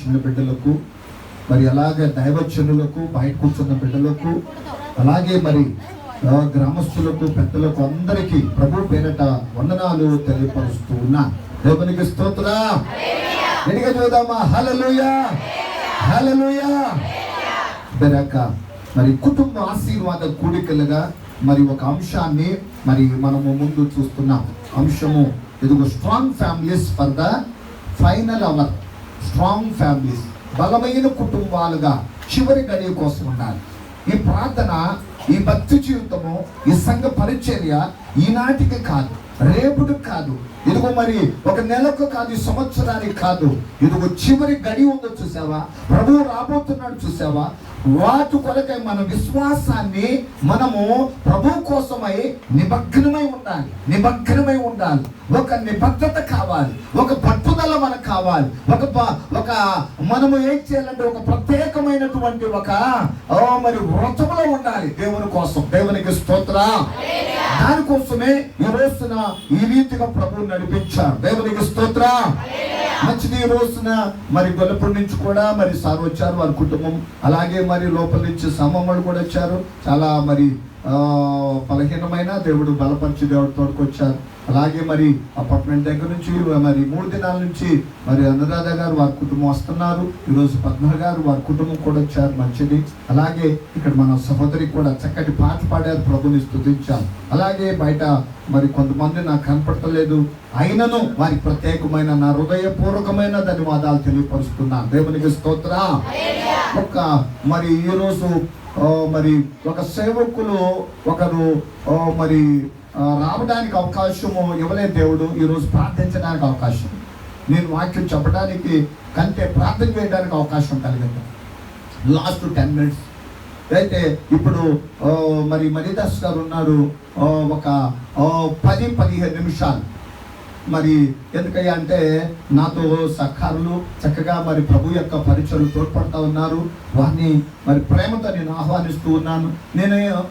చిన్న బిడ్డలకు, మరి అలాగే దైవజనులకు, బయట కూర్చున్న బిడ్డలకు, అలాగే మరి గ్రామస్తులకు, పెద్దలకు అందరికీ ప్రభు పేరట వందనాలు తెలియపరుస్తూ ఉన్నా. దేవునికి స్తోత్రం. ఎడిగా చూద్దామా? హల్లెలూయా, హల్లెలూయా. బెరక మరి కుటుంబ ఆశీర్వాద కూడికలుగా మరి ఒక అంశాన్ని మరి మనము ముందు చూస్తున్నాం. అంశము ఇదిగో strong families for the final hour. Strong families, బలమైన కుటుంబాలుగా చివరి గడియ కోసం ఉండాలి. ఈ ప్రార్థన, ఈ భక్తి జీవితము, ఈ సంఘ పరిచర్య ఈనాటికి కాదు, రేపుడు కాదు, ఇదిగో మరి ఒక నెలకు కాదు, ఈ సంవత్సరానికి కాదు. ఇదిగో చివరి గడి ఉందో చూసావా? ప్రభువు రాబోతున్నాడు చూసావా? వాటి కొరకై మన విశ్వాసాన్ని మనము ప్రభు కోసమై నిమగ్నమై ఉండాలి, నిమగ్నమై ఉండాలి. ఒక నిబద్ధత కావాలి, ఒక పట్టుదల మనకు కావాలి. ఒక మనము ఏం చేయాలంటే ఒక ప్రత్యేకమైనటువంటి ఒక మరి వ్రతములో ఉండాలి దేవుని కోసం. దేవునికి స్తోత్రం. దానికోసమే ఈ రోజున ఈ రీతిగా ప్రభువు నడిపించారు. దేవునికి స్తోత్రం. మంచిది. ఈ రోజున మరి గొల్లపూడి నుంచి కూడా మరి సార్ వచ్చారు, వారి కుటుంబం. అలాగే మరి లోపల నుంచి సమమ్మలు కూడా వచ్చారు. చాలా మరి బలహీనమైన దేవుడు బలపరిచి దేవుడు తోడుకొచ్చారు. అలాగే మరి అపార్ట్మెంట్ దగ్గర నుంచి మరి 3 దినాల నుంచి మరి అనురాధ గారు వారి కుటుంబం వస్తున్నారు. ఈరోజు పద్మ గారు వారి కుటుంబం కూడా వచ్చారు. మంచిది. అలాగే ఇక్కడ మన సహోదరి కూడా చక్కటి పాట పాడారు, ప్రభుని స్తుతించారు. అలాగే బయట మరి కొంతమంది నాకు కనపడతలేదు, అయినను వారికి ప్రత్యేకమైన నా హృదయపూర్వకమైన ధన్యవాదాలు తెలియపరుస్తున్నాను. దేవునికి స్తోత్రం. ఒక మరి ఈరోజు మరి ఒక సేవకులు ఒకరు మరి రావడానికి అవకాశము ఇవ్వలేదు దేవుడు. ఈరోజు ప్రార్థించడానికి అవకాశం, నేను వాక్యం చెప్పడానికి కంటే ప్రార్థన చేయడానికి అవకాశం కలిగింది. లాస్ట్ 10 minutes అయితే ఇప్పుడు మరి మణిదాస్ గారు ఉన్నారు. ఒక 10-15 నిమిషాలు మరి ఎందుకయ్యా అంటే నాతో సహకారులు చక్కగా మరి ప్రభు యొక్క పరిచయం తోడ్పడుతూ ఉన్నారు. వారిని మరి ప్రేమతో నేను ఆహ్వానిస్తూ ఉన్నాను.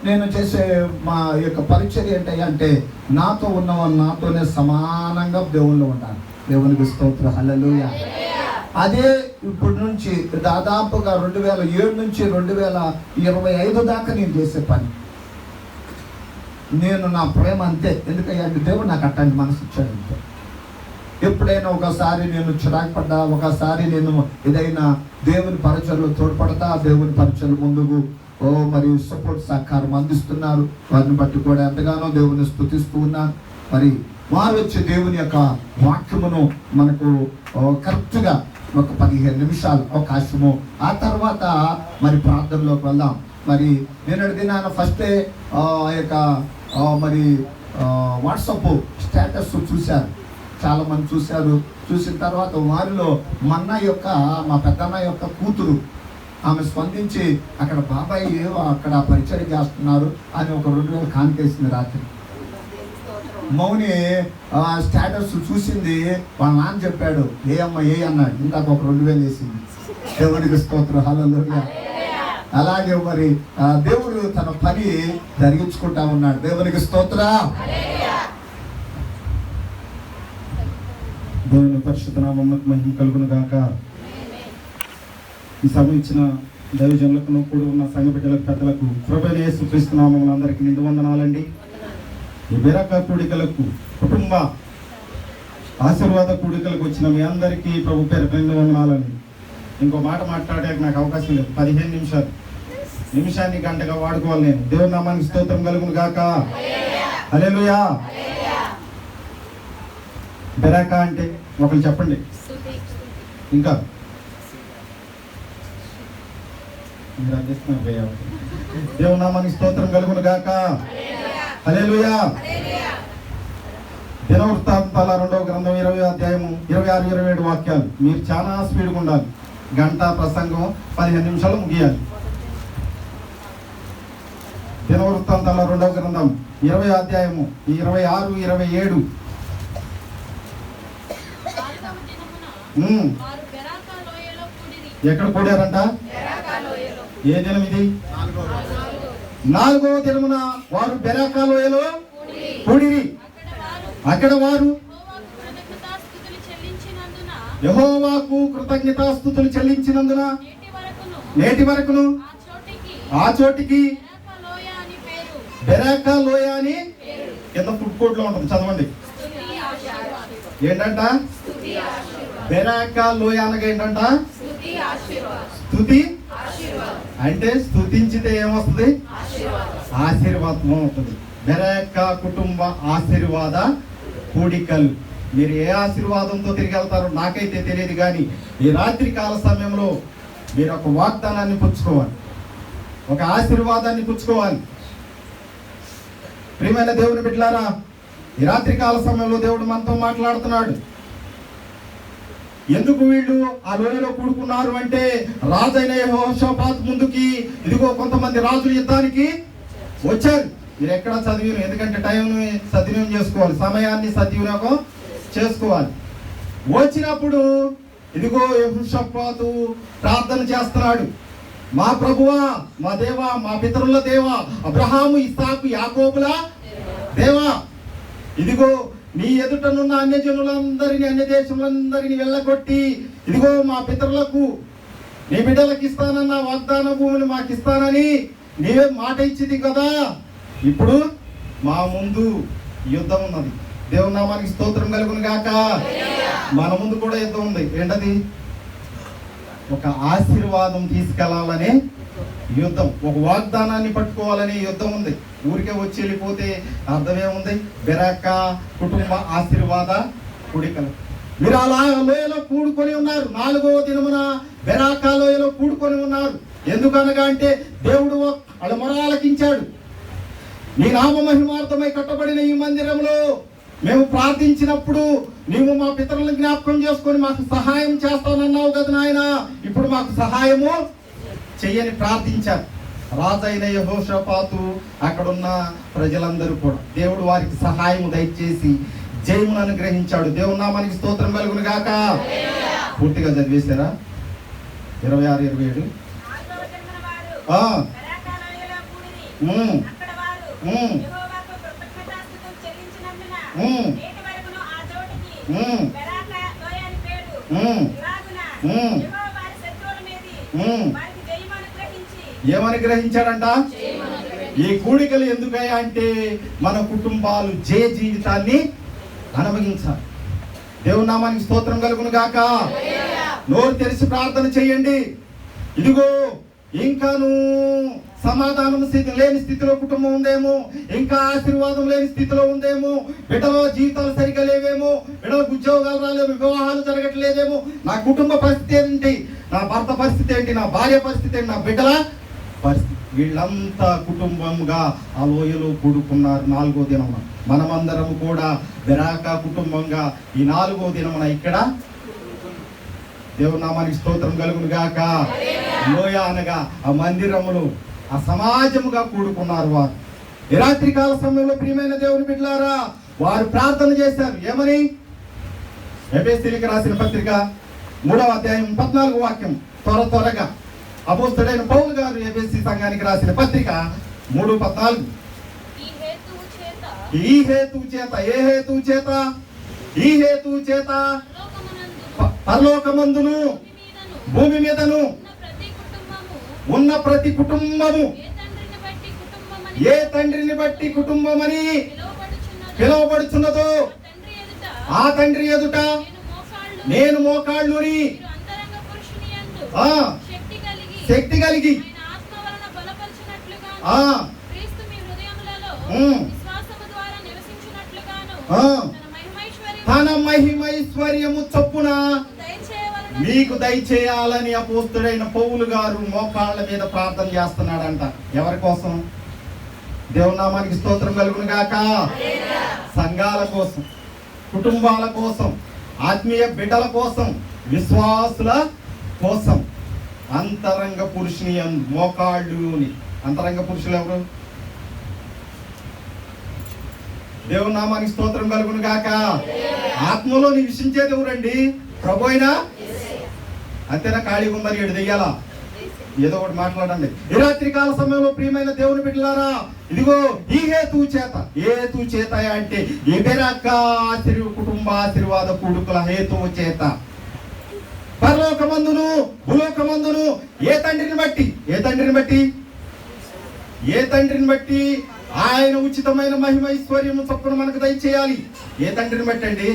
నేను చేసే మా యొక్క పరిచర్య ఏంటయ్యా అంటే నాతో ఉన్నవారు నాతోనే సమానంగా దేవుళ్ళు ఉండాలి. దేవునికి స్తోత్రం. హల్లెలూయా. అదే ఇప్పుడు నుంచి దాదాపుగా 2007 నుంచి 2025 దాకా నేను చేసే పని. నేను నా ప్రేమ అంతే. ఎందుకయ్యా అంటే దేవుడు నాకు అట్లాంటి మనసు ఇచ్చాడంటే. ఎప్పుడైనా ఒకసారి నేను చిరాకు పడ్డా, ఒకసారి నేను ఏదైనా దేవుని పరిచయలో తోడ్పడతా, దేవుని పరిచయలు ముందుకు మరి సపోర్ట్ సహకారం అందిస్తున్నారు. వారిని బట్టి కూడా ఎంతగానో దేవుని స్తుతిస్తూ ఉన్నాను. మరి వారు వచ్చి దేవుని యొక్క వాక్యమును మనకు కరెక్ట్గా ఒక 15 నిమిషాలు అవకాశము. ఆ తర్వాత మరి ప్రార్థనలోకి వెళ్దాం. మరి నేను అడిగినాను ఫస్టే ఆ యొక్క మరి వాట్సాప్ స్టేటస్ చూశారు, చాలా మంది చూశారు. చూసిన తర్వాత వారిలో మా పెద్దన్న యొక్క కూతురు ఆమె స్పందించి అక్కడ బాబాయ్ అక్కడ పరిచయం చేస్తున్నారు అని ఒక 2000 కానికేసింది రాత్రి. మౌని స్టేటస్ చూసింది, వాళ్ళ నాన్న చెప్పాడు ఏ అన్నాడు. ఇందాక ఒక 2000 వేసింది. దేవునికి స్తోత్రం. హల్లెలూయా. అలాగే మరి దేవుడు తన పని జరిగించుకుంటా ఉన్నాడు. దేవునికి స్తోత్రం. దేవుని పరిశుద్ధ నామమునకు మహిమ కలుగును గాక. ఈ సభ ఇచ్చిన దైవజనులకు, కూడా ఉన్న సంఘ బిడ్డలకు, పెద్దలకు ప్రభువైన యేసుక్రీస్తు నామమున అందరికీ నిండు వందనాలండి. ఈ బెరక కూడికలకు, కుటుంబ ఆశీర్వాద కూడికలకు వచ్చిన మీ అందరికీ ప్రభు పేరు నిండు వందనాలండి. ఇంకో మాట మాట్లాడడానికి నాకు అవకాశం లేదు. 15 నిమిషాన్ని గంటగా వాడుకోవాలి నేను. దేవుని నామానికి స్తోత్రం కలుగును గాక. హల్లెలూయా. బెరాక అంటే ఒకరు చెప్పండి. ఇంకా మీరు అందిస్తున్నారు. దేవుని నామానికి స్తోత్రం కలుగును గాక. హల్లెలూయా. దినవృత్తాంతాల 2వ గ్రంథం 20వ అధ్యాయము 26-27 వాక్యాలు. మీరు చాలా స్పీడ్గా ఉండాలి. గంట ప్రసంగం 15 నిమిషాలు ముగియాలి. దినవృత్తాంతాల 2వ గ్రంథం 20వ అధ్యాయము 26-27. ఎక్కడ కూడారంట? ఏ దినం ఇది? 4వ దినమున వారు బెరాకా లోయలో కూడిరి. అక్కడ వారు యెహోవాకు కృతజ్ఞతాస్తుతులు చెల్లించినందున నేటి వరకును ఆ చోటికి బెరాకా లోయ అని కింద ఫుడ్ కోర్ట్ లో ఉంటుంది, చదవండి. ఏంటంట? బెరాకా లోయ అనగా ఏంటంట? స్తుతి. అంటే స్తుతించితే ఏమొస్తుంది? ఆశీర్వాదం ఉంటుంది. బెరాకా కుటుంబ ఆశీర్వాద కూడికలు. మీరు ఏ ఆశీర్వాదంతో తిరిగి వెళ్తారో నాకైతే తెలియదు, కానీ ఈ రాత్రి కాల సమయంలో మీరు ఒక వాగ్దానాన్ని పుచ్చుకోవాలి, ఒక ఆశీర్వాదాన్ని పుచ్చుకోవాలి. ప్రియమైన దేవుని బిడ్డలారా, ఈ రాత్రి కాల సమయంలో దేవుడు మనతో మాట్లాడుతున్నాడు. ఎందుకు వీళ్ళు ఆ లోయలో కూడుకున్నారు అంటే, రాజైన యెహోషాపాతు ముందుకి ఇదిగో కొంతమంది రాజులు యుద్ధానికి వచ్చారు. మీరు ఎక్కడ చదివిన, ఎందుకంటే టైంని సద్వినియోగం చేసుకోవాలి, సమయాన్ని సద్వినియోగం చేసుకోవాలి. వచ్చినప్పుడు ఇదిగో యెహోషాపాతు ప్రార్థన చేస్తున్నాడు. మా ప్రభువా, మా దేవా, మా పితరుల దేవా, అబ్రహాము, ఇస్సాకు, యాకోబుల దేవా, ఇదిగో నీ ఎదుటనున్న అన్యజనులందరినీ, అన్య దేశములందరినీ వెళ్ళగొట్టి ఇదిగో మా పితరులకు నీ బిడ్డలకు ఇస్తానన్న వాగ్దాన భూమిని మాకు ఇస్తానని నీవే మాట ఇచ్చింది కదా. ఇప్పుడు మా ముందు యుద్ధం ఉన్నది. దేవుని నామానికి స్తోత్రం కలుగును గాక. మన ముందు కూడా యుద్ధం ఉంది. ఏంటది? ఒక ఆశీర్వాదం తీసుకెళ్లాలనే యుద్ధం, ఒక వాగ్దానాన్ని పట్టుకోవాలనే యుద్ధం ఉంది. ఊరికే వచ్చి వెళ్ళిపోతే అర్థమేముంది? బెరాకా కుటుంబ ఆశీర్వాద కూడికలు. మీరు అలా లోయలో కూడుకొని ఉన్నారు. 4వ దినమున బెరాకా లోయలో కూడుకొని ఉన్నారు. ఎందుకనగా అంటే దేవుడు వాళ్ళ మొరాలకించాడు. నీ నామ మహిమార్థమై కట్టబడిన ఈ మందిరంలో మేము ప్రార్థించినప్పుడు నీవు మా పితరులను జ్ఞాపకం చేసుకొని మాకు సహాయం చేస్తానన్నావు కదా నాయన, ఇప్పుడు మాకు సహాయము చెయ్యని ప్రార్థించారు. రాజైన యెహోషాపాతు అక్కడున్న ప్రజలందరూ కూడా దేవుడు వారికి సహాయం దయచేసి జయమును అనుగ్రహించాడు. దేవుని నామానికి స్తోత్రం కలుగును గాక. పూర్తిగా చదివేశారా? 26, 27. ఏమని గ్రహించాడంట? ఈ కూడికలు ఎందుకయ్యా అంటే మన కుటుంబాలు జయ జీవితాన్ని అనుభవించాలి. దేవుని నామానికి స్తోత్రం కలుగును గాక. నోరు తెరిచి ప్రార్థన చేయండి. ఇదిగో ఇంకాను సమాధానం లేని స్థితిలో కుటుంబం ఉందేమో, ఇంకా ఆశీర్వాదం లేని స్థితిలో ఉందేమో, బిడ్డల జీవితాలు సరిగా లేవేమో, బిడ్డలకు ఉద్యోగాలు రాలేమో, వివాహాలు జరగట్లేదేమో, నా కుటుంబ పరిస్థితి ఏంటి, నా భర్త పరిస్థితి ఏంటి, నా భార్య పరిస్థితి ఏంటి, నా బిడ్డల పరిస్థితి. వీళ్ళంతా కుటుంబంగా ఆ లోయలో కూడుకున్నారు 4వ దినమున. మనమందరం కూడా బెరాకా కుటుంబంగా ఈ 4వ దినమున ఇక్కడ దేవుని నామానికి స్తోత్రం కలుగును గాక. లోయ అనగా ఆ మందిరములు, ఆ సమాజముగా కూడుకున్నారు వారు. ఈ రాత్రి కాల సమయంలో ప్రియమైన దేవుని బిడ్డలారా, వారు ప్రార్థన చేశారు. ఏమని? ఎఫెసీయులకు రాసిన పత్రిక 3వ అధ్యాయం 14వ వాక్యం. త్వరగా అపోస్తలుడైన పౌలు గారు ఎఫెసీ సంఘానికి రాసిన పత్రిక 3:14. ఈ హేతువు చేత, ఏ హేతువు చేత? ఈ హేతువు చేత పరలోకమందును భూమి మీదను ఉన్న ప్రతి కుటుంబము ఏ తండ్రిని బట్టి కుటుంబమని పిలువబడుచున్నదో ఆ తండ్రి ఎదుట నేను మోకాళ్ళుని శక్తి కలిగి తన మహిమైశ్వర్యము చొప్పున మీకు దయచేయాలని అపోస్తలుడైన పౌలు గారు మోకాళ్ళ మీద ప్రార్థన చేస్తున్నాడంట. ఎవరి కోసం? దేవుని నామానికి స్తోత్రం కలుగును గాక. సంఘాల కోసం, కుటుంబాల కోసం, ఆత్మీయ బిడ్డల కోసం, విశ్వాసుల కోసం. అంతరంగ పురుషుని మోకాళ్ళుని. అంతరంగ పురుషులు ఎవరు? దేవుని నామానికి స్తోత్రం కలుగును గాక. ఆత్మలో నివసించేది ఎవరండి? ప్రభు అయినా. అంతేనా? ఖాళీగా ఉందని 7 దెయ్యాలా? ఏదో ఒకటి మాట్లాడండి. ఈ రాత్రి కాల సమయంలో ప్రియమైన దేవుని బిడ్డలారా, ఇదిగో ఈ హేతువు చేత. ఏ హేతువు చేత అంటే ఈ బెరాకా కుటుంబ ఆశీర్వాద కూడుకుల హేతువు చేత పరలోకమందును భూలోకమందును ఏ తండ్రిని బట్టి ఆయన ఉచితమైన మహిమ ఐశ్వర్యము చొప్పున మనకు దయచేయాలి. ఏ తండ్రిని బట్టి అండి?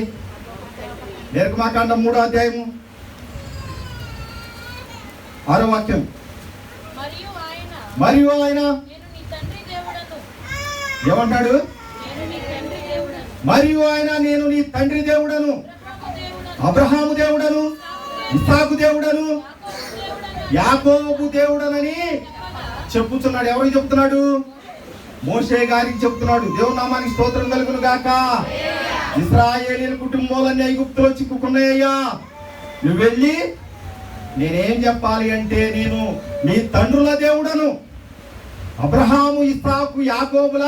నిర్గమాకాండం 3వ అధ్యాయము 6వ వాక్యం. మరియు ఆయన ఏమంటాడు? మరియు ఆయన నేను నీ తండ్రి దేవుడను, అబ్రహాము దేవుడను, ఇస్సాకు దేవుడను, యాకోబు దేవుడనని చెప్పుతున్నాడు. ఎవరికి చెప్తున్నాడు? మోషే గారికి చెప్తున్నాడు. దేవుని నామానికి స్తోత్రం కలుగును గాక. ఇశ్రాయేలీయుల కుటుంబాలన్నీ ఐగుప్తులో చిక్కుకున్నాయ్యా, నువ్వు వెళ్ళి నేనేం చెప్పాలి అంటే, నేను నీ తండ్రుల దేవుడను, అబ్రహాము, ఇస్సాకు, యాకోబుల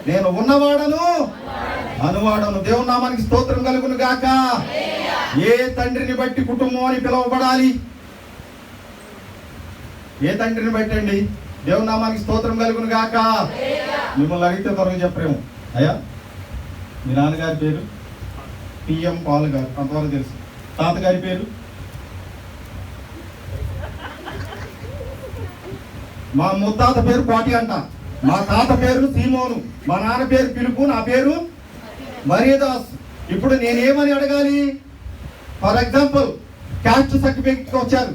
నేను ఉన్నవాడను అనువాడను. దేవుని నామానికి స్తోత్రం కలుగును గాక. ఏ తండ్రిని బట్టి కుటుంబం అని పిలువబడాలి? ఏ తండ్రిని బట్టి అండి? దేవుని నామానికి స్తోత్రం కలుగును గాక. మిమ్మల్ని అడిగితే త్వరగా చెప్పరేమో. అయ్యా మీ నాన్నగారి పేరు పిఎం పాల్ గారు, అంతవరకు తెలుసు. తాతగారి పేరు? మా ముత్తాత పేరు కోటి అంట, మా తాత పేరు సీమోను, మా నాన్న పేరు పిలుపు, నా పేరు మరియదాస్. ఇప్పుడు నేనేమని అడగాలి? ఫర్ ఎగ్జాంపుల్ క్యాస్ట్ సర్టిఫికేట్ వచ్చారు,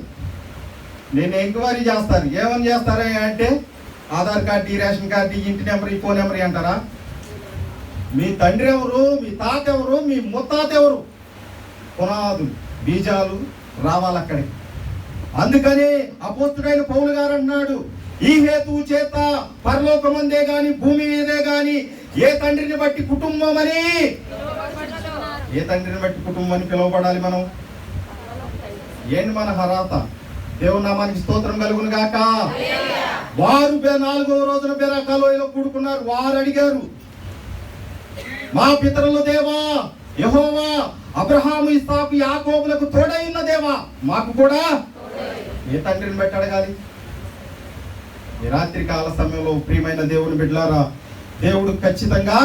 నేను ఎంక్వైరీ చేస్తాను. ఏమని చేస్తారా అంటే, ఆధార్ కార్డు, రేషన్ కార్డు, ఇంటి నెంబర్, ఫోన్ నెంబర్ అంటారా? మీ తండ్రి ఎవరు, మీ తాత ఎవరు, మీ ముత్తాత ఎవరు? పునాదులు, బీజాలు రావాలి అక్కడికి. అందుకని అపోస్తుడైన పౌలు గారు అన్నాడు, ఈ హేతువు చేత పరలోకమందే గాని భూమి మీదే గాని ఏ తండ్రిని బట్టి కుటుంబం అని, ఏ తండ్రిని బట్టి కుటుంబం అని పిలువబడాలి మనం? ఏంటి మన హరాత? దేవుని నామానికి స్తోత్రం కలుగును గాక. వారు 4వ రోజున బెరాకా లోయలో కూడుకున్నారు. వారు అడిగారు, మా పితరుల దేవా యెహోవా, అబ్రహాము, ఇస్సాకు, యాకోబులకు తోడైన దేవా, మాకు కూడా ఏ తండ్రిని బట్టి అడగాలి? ఈ రాత్రి కాల సమయంలో ప్రియమైన దేవుని బిడ్డలారా, దేవుడు ఖచ్చితంగా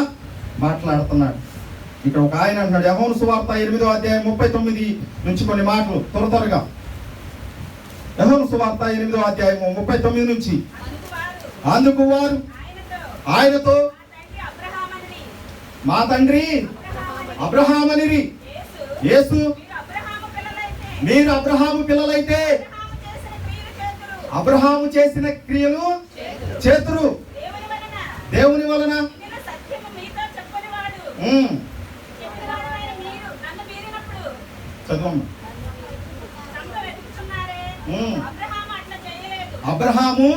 మాట్లాడుతున్నాడు. ఇక్కడ ఒక ఆయన అంటున్నాడు, యోహాను సువార్త 8వ అధ్యాయం 39 నుంచి కొన్ని మాటలు త్వరగా. యోహాను సువార్త 8వ అధ్యాయం 39 నుంచి. అందుకు వారు ఆయనతో, మా తండ్రి అబ్రహామనిరి. యేసు, మీరు అబ్రహాము పిల్లలైతే అబ్రహాము చేసిన క్రియలు చేతురు. దేవుని వలన చదవమ్మ. అబ్రహాము,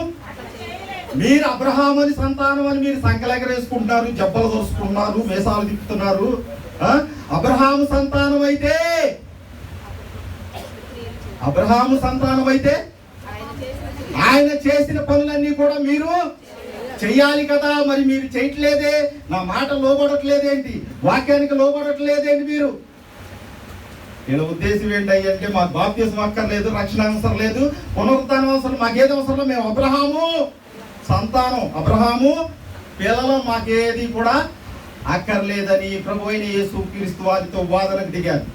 మీరు అబ్రహాముని సంతానం అని మీరు సంకలెగరేసుకుంటున్నారు, జబ్బలు దోసుకుంటున్నారు, వేసాలు తిప్పుతున్నారు. అబ్రహాము సంతానం అయితే, అబ్రహాము సంతానం అయితే ఆయన చేసిన పనులన్నీ కూడా మీరు చెయ్యాలి కదా. మరి మీరు చేయట్లేదే, నా మాట లోబడట్లేదేంటి, వాక్యానికి లోబడట్లేదేంటి? మీరు వీళ్ళ ఉద్దేశం ఏంటంటే, మాకు బాప్తిస్మం అక్కర్లేదు, రక్షణ అవసరం లేదు, పునరుత్థానం అవసరం, మాకేది అవసరం, మేము అబ్రహాము సంతానం, అబ్రహాము పిల్లలు, మాకేది కూడా అక్కర్లేదని ప్రభు అయిన యేసుక్రీస్తు వారితో వాదనకు దిగారు,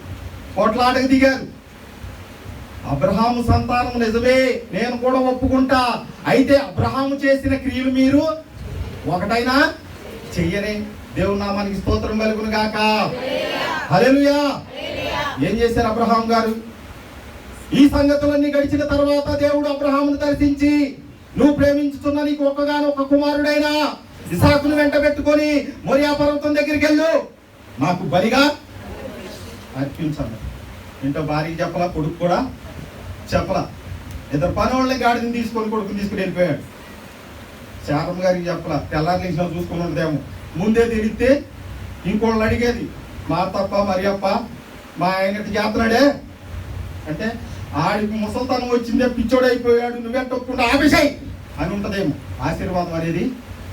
పోట్లాటకు దిగారు. అబ్రహాము సంతానం నిజమే, నేను కూడా ఒప్పుకుంటా. అయితే అబ్రహాము చేసిన క్రియలు మీరు ఒకటైనా చెయ్యరే. దేవుని నామానికి స్తోత్రం కలుగును గాక. హల్లెలూయా. ఏం చేశారు అబ్రహాం గారు? ఈ సంగతులన్నీ గడిచిన తర్వాత దేవుడు అబ్రహామును దర్శించి, నువ్వు ప్రేమించుతున్న నీకు ఒక్కగానొక్క కుమారుడైన ఇస్సాకును వెంట పెట్టుకొని మోరియా పర్వతం దగ్గరికి వెళ్ళు, నాకు బలిగా అర్పించండి. ఇంట్లో భార్యకి చెప్పలా, కొడుకు కూడా చెప్పలా. ఇద్దరు పనివాళ్ళని గాడిని తీసుకొని కొడుకుని తీసుకుని వెళ్ళిపోయాడు. శారమ్మ గారికి చెప్పలా, తెల్లారి లేచిన చూసుకుని ఉండదేమో. ముందే తెలిస్తే ఇంకోళ్ళు అడిగేది, మా తప్ప మరి అప్ప మా ఆయన చేస్తున్నాడే అంటే, ఆడికి ముసల్తనం వచ్చిందే, పిచ్చోడు అయిపోయాడు, నువ్వెట్టకుండా ఆపేసాయి అని ఉంటదేమో. ఆశీర్వాదం అనేది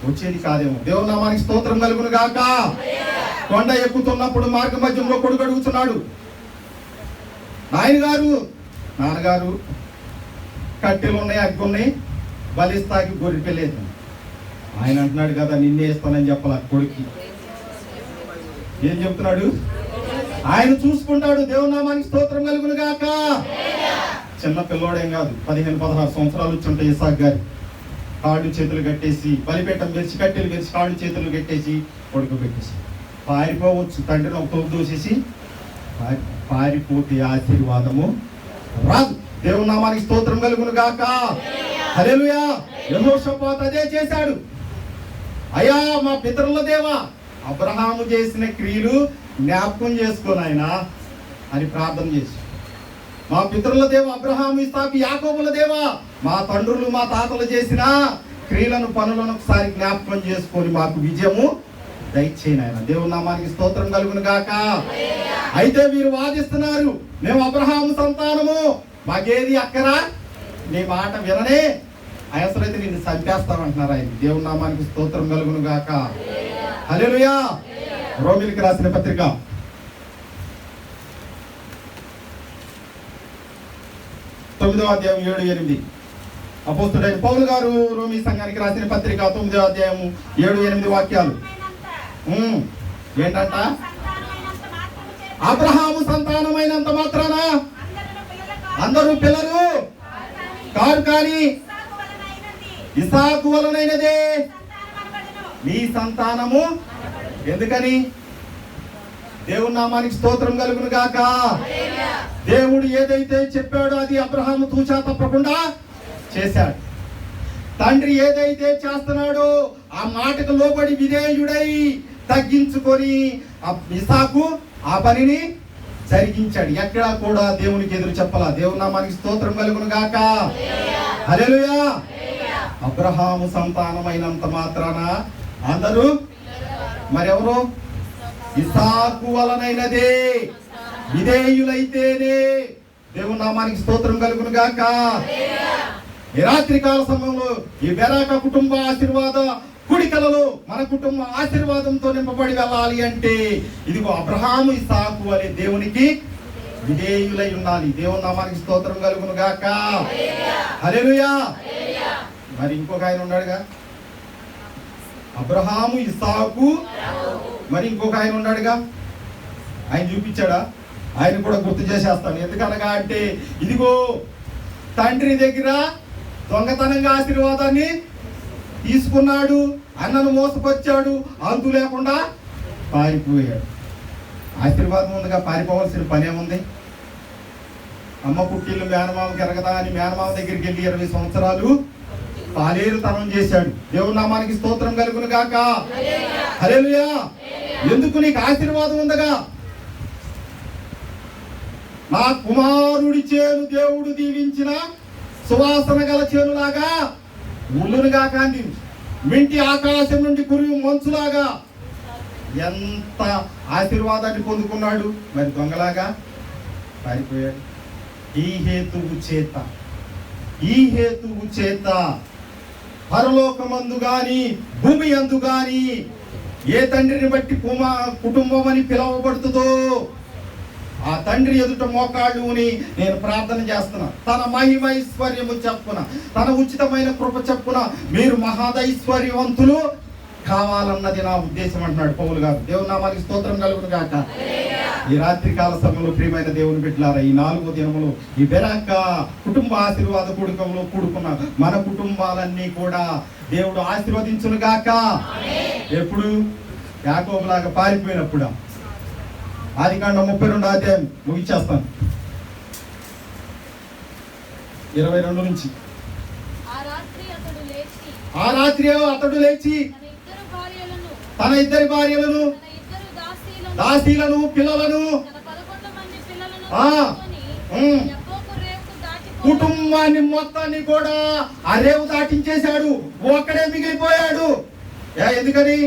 వచ్చేది కాదేమో. దేవుని నామానికి స్తోత్రం కలుగును గాక. కొండ ఎక్కుతున్నప్పుడు మార్గ మధ్యంలో కొడుకు అడుగుతున్నాడు, నాన్నగారు కట్టెలు ఉన్నాయి, అగ్గి ఉన్నాయి, బలిస్తాకి గొర్రె పెళ్ళేది. ఆయన అంటున్నాడు కదా, నిన్నే ఇస్తానని చెప్పాల కొడుక్కి. ఏం చెప్తున్నాడు? ఆయన చూసుకుంటాడు. దేవుని నామానికి స్తోత్రం కలుగును గాక. చిన్న పిల్లోడేం కాదు, 15-16 సంవత్సరాలు వచ్చి ఉంటాయి ఇసాక్ గారి. కాళ్ళు చేతులు కట్టేసి బలిపీఠం గెలిచి కట్టెలు గెలిచి కాళ్ళు చేతులు కట్టేసి పడుకోబెట్టేసి పారిపోవచ్చు. తండ్రిని ఒక తోపు దూసేసి పారిపోతే ఆశీర్వాదము రాదు. దేవుని నామానికి స్తోత్రం కలుగును గాక. హల్లెలూయా. యెహోషాపాతు అదే చేశాడు. అయ్యా మా పితరుల దేవా, అబ్రహాము చేసిన క్రియలు జ్ఞాపకం చేసుకోను ఆయన అని ప్రార్థన చేసి, మా పితరుల దేవ అబ్రహాము, ఇస్సాకు, యాకోబుల దేవా, మా తండ్రులు మా తాతలు చేసిన క్రియలను పనులను ఒకసారి జ్ఞాపకం చేసుకొని మాకు విజయము దయచేయను ఆయన. దేవుని నామానికి స్తోత్రం కలుగును గాక. అయితే మీరు వాదిస్తున్నారు, మేము అబ్రహాము సంతానము, మాకేది అక్కరా, నీ మాట విననే, అవసరమైతే నిన్ను చంపేస్తామంటున్నారు ఆయన. దేవుని నామానికి స్తోత్రం కలుగును గాక. హల్లెలూయా. రోమిలికి రాసిన పత్రిక 9వ అధ్యాయం 7-8. అపోస్తలుడైన పౌలు గారు రోమి సంఘానికి రాసిన పత్రిక 9వ అధ్యాయం 7-8 వాక్యాలు. ఏంటంట? అబ్రహాము సంతానమైనంత మాత్రాన అందరూ పిల్లలు కారు, కానీ ఇస్సాకు వలనైనదే మీ సంతానము. ఎందుకని? దేవుని నామానికి స్తోత్రం కలుగును గాక. దేవుడు ఏదైతే చెప్పాడో అది అబ్రహాము తూచా తప్పకుండా చేశాడు. తండ్రి ఏదైతే చేస్తున్నాడో ఆ మాటకు లోబడి విధేయుడై తగ్గించుకొని ఇస్సాకు ఆ పనిని జరిగించాడు. ఎక్కడా కూడా దేవునికి ఎదురు చెప్పాల. దేవుని నామానికి స్తోత్రం కలుగును గాక. హల్లెలూయా. అబ్రహాము సంతానమైనంత మాత్రాన అందరూ మరెవరు? ఇస్సాకు వలనైనదే విధేయులైతేనే. దేవుని నామానికి స్తోత్రం కలుగును గాక. ఈ రాత్రి కాల సమయంలో ఈ బెరాక కుటుంబ ఆశీర్వాద కుడికలలో మన కుటుంబ ఆశీర్వాదంతో నింపబడి వెళ్ళాలి అంటే ఇదిగో అబ్రహాము, ఇస్సాకు అనే దేవునికి విధేయులై ఉండాలి. దేవుని నామానికి స్తోత్రం కలుగును గాక. హల్లెలూయా. మరి ఇంకొక ఆయన ఉన్నాడుగా, అబ్రహాము, ఇస్సాకు, మరి ఇంకొక ఆయన ఉన్నాడుగా. ఆయన చూపించాడా? ఆయన కూడా గుర్తు చేసేస్తాను. ఎందుకనగా అంటే ఇదిగో తండ్రి దగ్గర దొంగతనంగా ఆశీర్వాదాన్ని తీసుకున్నాడు, అన్నను మోసపరిచాడు, అంతు లేకుండా పారిపోయాడు. ఆశీర్వాదం ఉందిగా, పారిపోవాల్సిన పని ఏముంది? అమ్మ పుట్టిల్లు మేనమామకి ఎరగదా అని మేనమామ దగ్గరికి వెళ్ళి 20 సంవత్సరాలు పాలేరుతనం చేశాడు. దేవుని నామానికి స్తోత్రం కలుగును గాక. హల్లెలూయా. ఎందుకు? నీకు ఆశీర్వాదం ఉందగా. నా కుమారుడి చేను దేవుడు దీవించిన సువాసన గల చేనులాగా ముళ్ళునుగా కాంతి మింటి ఆకాశం నుండి కురివి మంచులాగా ఎంత ఆశీర్వాదాన్ని పొందుకున్నాడు. మరి దొంగలాగా పారిపోయాడు. ఈ హేతువు చేత పరలోకమందు గాని భూమి యందు గాని ఏ తండ్రిని బట్టి కుటుంబం అని పిలువబడుతుందో ఆ తండ్రి ఎదుట మోకాళ్ళుని నేను ప్రార్థన చేస్తున్నా. తన మహిమైశ్వర్యము చెప్పున, తన ఉచితమైన కృప చెప్పున మీరు మహాదైశ్వర్యవంతులు కావాలన్నది నా ఉద్దేశం అంటున్నాడు పౌలు గారు. దేవుని నామానికి స్తోత్రం కలుగును గాక. ఈ రాత్రి కాల సమయంలో ప్రియమైన దేవుని బిడ్డలారా, ఈ 4వ దినములో ఈ బెరాక కుటుంబ ఆశీర్వాద కూడుకంలో కూడుకున్న మన కుటుంబాలన్నీ కూడా దేవుడు ఆశీర్వదించును గాక. ఎప్పుడు? యాకోబులాగా పారిపోయినప్పుడు. ఆదికాండం 32వ అధ్యాయం ముగించేస్తాను, 22 నుంచి. ఆ రాత్రి అతడు లేచి తన ఇద్దరి భార్యలను, దాసీలను, పిల్లలను, కుటుంబాన్ని మొత్తాన్ని కూడా ఆ రేవు దాటించేశాడు. ఒక్కడే మిగిలిపోయాడు. ఎందుకని?